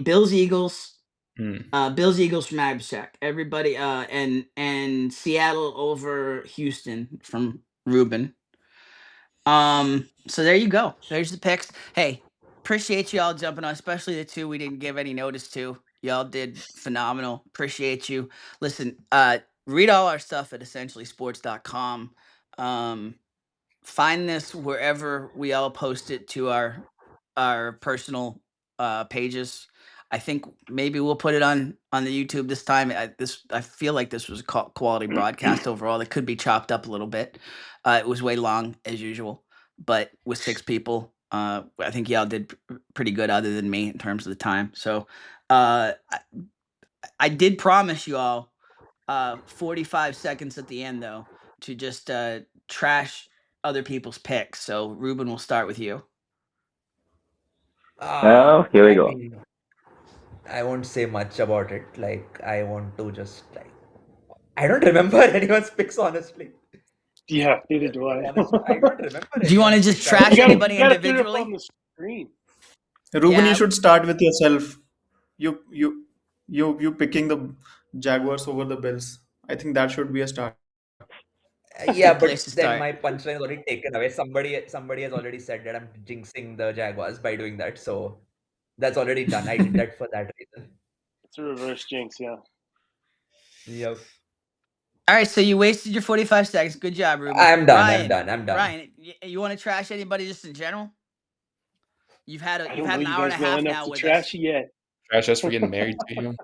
Bills, Eagles. Hmm. Bills, Eagles from Abhishek. Everybody. And Seattle over Houston from Ruben. So there you go. There's the picks. Hey, appreciate y'all jumping on, especially the two we didn't give any notice to. Y'all did phenomenal. Appreciate you. Listen, read all our stuff at essentiallysports.com. Find this wherever we all post it to our personal pages. I think maybe we'll put it on the YouTube this time. I feel like this was a quality broadcast overall. It could be chopped up a little bit. It was way long as usual, but with 6 people, I think y'all did pretty good other than me in terms of the time. So I did promise you all 45 seconds at the end though to just trash other people's picks. So Ruben, we'll start with you. Oh, here we I go. mean, I won't say much about it. Like, I want to just I don't remember anyone's picks, honestly. Yeah, neither do I. Honestly, I don't remember. Do you want to anyone's just picks. trash You anybody gotta put it up individually? on the screen. Ruben, Yeah. you should start with yourself. You picking the Jaguars over the Bills. I think that should be a start. Yeah, Good but place to then start. my punchline is already taken away. Somebody has already said that I'm jinxing the Jaguars by doing that. So that's already done. I did that for that reason. It's a reverse jinx, yeah. Yep. All right, so you wasted your 45 seconds. Good job, Ruben. I'm done. Ryan, I'm done. Ryan, you want to trash anybody just in general? You've had I you've don't had know an you hour and guys a well half enough now to with trash us. you yet. Trash us for getting married to you.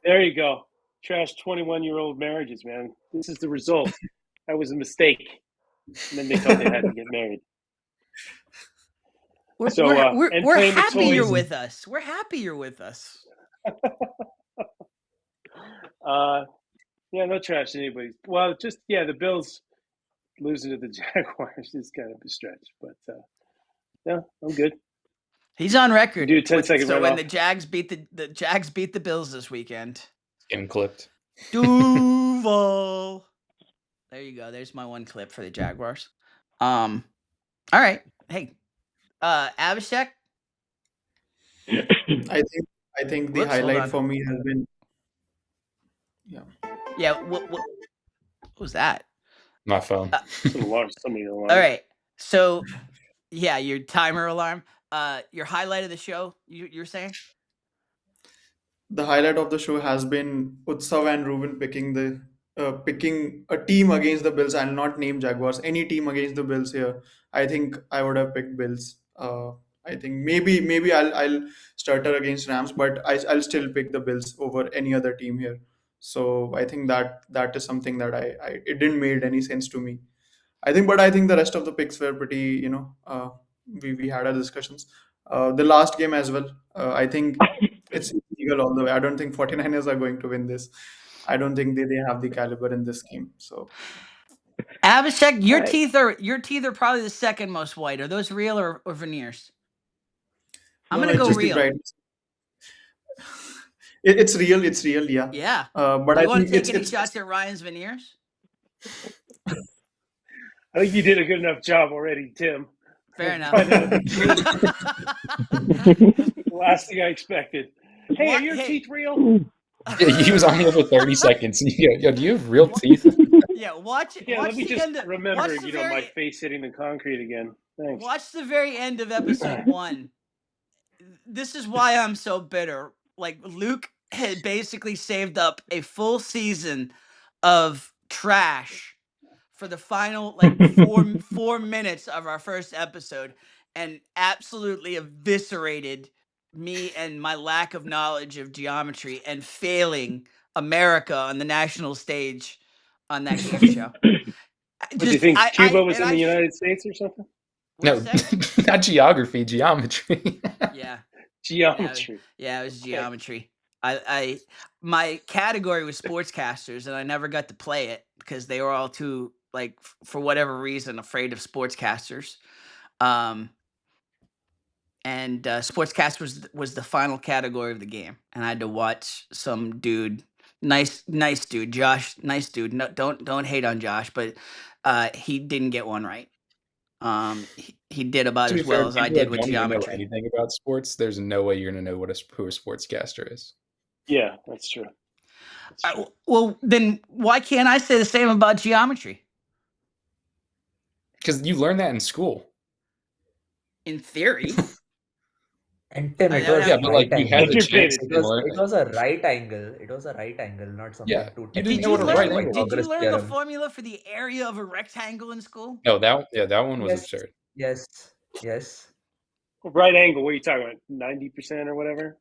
There you go. Trash 21-year-old marriages, man. This is the result. That was a mistake. And then they thought they had to get married. We're and playing with happy you're toys. with us. We're happy you're with us. Yeah, no trash anybody. Well, just the Bills losing to the Jaguars is kind of a stretch, but yeah, I'm good. He's on record. Do a 10-second so when runoff. the Jags beat the Jags beat the Bills this weekend. Getting clipped. Duval. There you go. There's my one clip for the Jaguars. All right. Hey, Abhishek. I think the Whoops, hold highlight on. for me has been Yeah. What was that? My phone. Somebody alarm. All right. So, yeah, your timer alarm. Your highlight of the show. You're saying? the highlight of the show has been Utsav and Ruben picking a team against the Bills. I'll not name Jaguars. Any team against the Bills here. I think I would have picked Bills. I think maybe I'll stutter against Rams, but I'll still pick the Bills over any other team here. So I think that is something that it didn't made any sense to me. I think the rest of the picks were pretty. We had our discussions. The last game as well. I think it's illegal all the way. I don't think 49ers are going to win this. I don't think they have the caliber in this game. So Abhishek, your Right. teeth are probably the second most white. Are those real or veneers? I'm no, gonna it's go just the real. brightness. It's real. It's real. Yeah. Yeah. But Do I you want think to take any it's shots at Ryan's veneers? I think you did a good enough job already, Tim. Fair enough. Find out the last thing I expected. Hey, are your teeth real? Yeah, he was on here for 30 seconds. Yo, do you have real teeth? Yeah, watch Yeah, watch let me the just end of, remember, watch the my very face hitting the concrete again. Thanks. watch the very end of episode 1. This is why I'm so bitter. Like, Luke had basically saved up a full season of trash for the final like 4 minutes of our first episode and absolutely eviscerated me and my lack of knowledge of geometry and failing America on the national stage on that game show. What do you think? Cuba was in the sh- United States or something? No, What'd you say? not geography, geometry. Yeah. Geometry. Yeah, it was Okay. geometry. My category was sportscasters, and I never got to play it because they were all too like for whatever reason afraid of sportscasters. And sportscast was the final category of the game, and I had to watch some dude, nice dude, Josh, nice dude. No, don't hate on Josh, but he didn't get one right. He did about To be as well fair, as I people that did with don't even know geometry. anything about sports, there's no way you're going to know who a sportscaster is. Yeah, that's true. Well, then why can't I say the same about geometry? Because you learned that in school. In theory. And Tim, it I- was yeah, a but right like you angle. had the Educated. chance to It was, learn it was a right angle. It was a right angle, not something Yeah, to you technical. didn't Did know you what a right learn? angle Did you Pythagoras learn the theorem. formula for the area of a rectangle in school? No, that one was Yes, absurd. yes. Right angle. What are you talking about? 90% or whatever?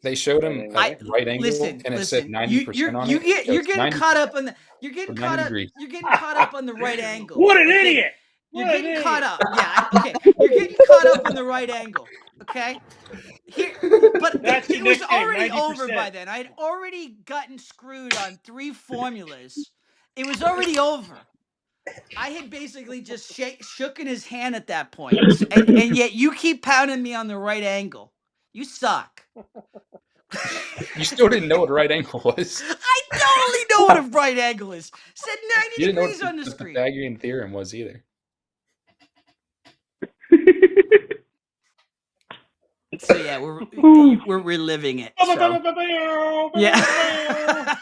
They showed right him angle, a right? right angle, Listen, and it said 90% on you're it. So it's getting 90 caught up on the you're or getting 90 caught up degrees. you're getting caught up on the right angle. What an okay? idiot! You're What an getting caught idiot! up. Yeah, okay. You're getting caught up on the right angle. Okay? Here, but That's your it was nickname, already 90%. over by then. I'd already gotten screwed on 3 formulas. It was already over. I had basically just shooken his hand at that point. And yet you keep pounding me on the right angle. You suck. You still didn't know what a right angle was. I totally know what a right angle is. Said 90 You didn't know degrees what on the the screen. Pythagorean theorem was either. So yeah, we're reliving it. So. Yeah.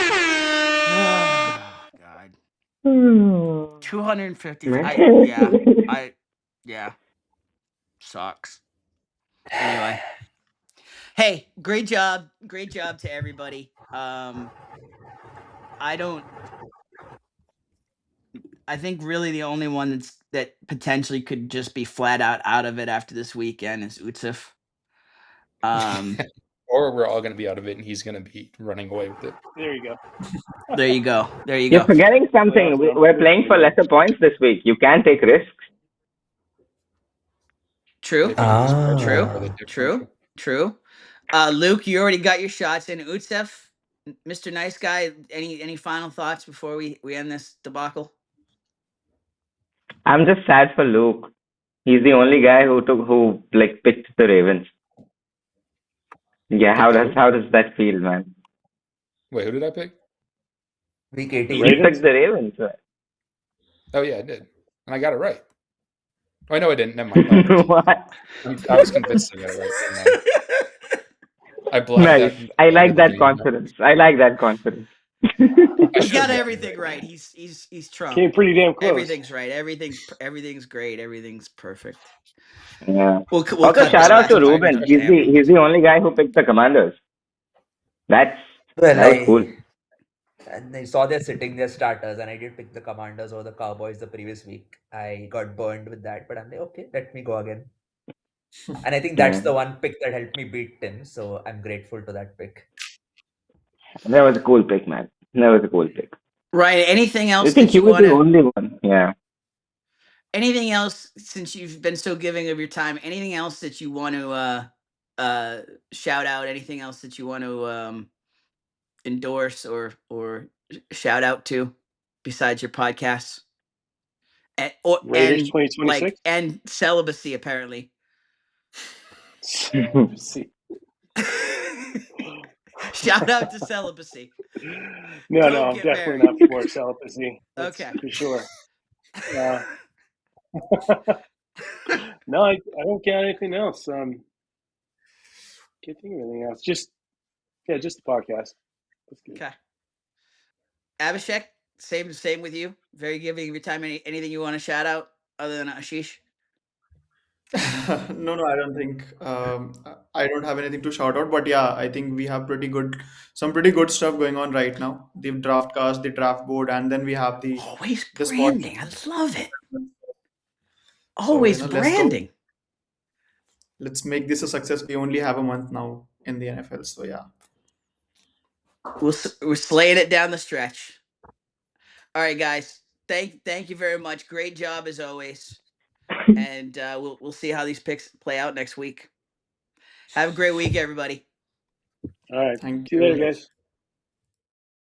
Oh, God. 250. Yeah. Sucks. Anyway. Hey, great job to everybody. I think really the only one that potentially could just be flat out of it after this weekend is Utsuf. Or we're all going to be out of it, and he's going to be running away with it. There you go. There you go. You're forgetting something. We're playing for lesser points this week. You can take risks. True. If you spread Ah. out or the differential. True. Luke, you already got your shots in. Utsef, Mr. Nice Guy, any final thoughts before we end this debacle? I'm just sad for Luke. He's the only guy who picked the Ravens. Yeah, how does that feel, man? Wait, who did I pick? Week 18. He Ravens? picked the Ravens. Right? Oh yeah, I did, and I got it right. Oh, I know I didn't. Never mind. What? I was convinced I got it right. I blacked Nice. out. I like that confidence. I like that confidence. He's got everything right. He's Trump. Came pretty damn close. Everything's right. Everything's great. Everything's perfect. Yeah. We'll Also, cut shout this out to last Ruben. part. He's the only guy who picked the Commanders. That was cool. And I saw they're sitting their starters, and I did pick the Commanders over the Cowboys the previous week. I got burned with that, but I'm like, okay, let me go again. And I think that's the one pick that helped me beat Tim, so I'm grateful to that pick. That was a cool pick, man. That was a cool pick. Right. Anything else? I think you were the only one. Yeah. Anything else, since you've been so giving of your time, anything else that you want to shout out? Anything else that you want to endorse or shout out to besides your podcasts? Raiders 2026? And celibacy, apparently. Celibacy. Shout out to celibacy. No, Don't I'm get definitely married. not for celibacy. That's Okay. for sure. No, I don't got anything else. Can't think of anything else. Just the podcast. That's good. Okay. Abhishek, same with you. Very giving of your time. Anything you want to shout out other than Ashish? No, I don't think I don't have anything to shout out, but yeah, I think we have some pretty good stuff going on right now. The draft cast, the draft board, and then we have Always this branding. I love it. So, Always let's go. branding. Let's make this a success. We only have a month now in the NFL, so yeah. We're slaying it down the stretch. All right, guys. Thank you very much. Great job as always. And we'll see how these picks play out next week. Have a great week, everybody. All right. Thank See you later, you. guys.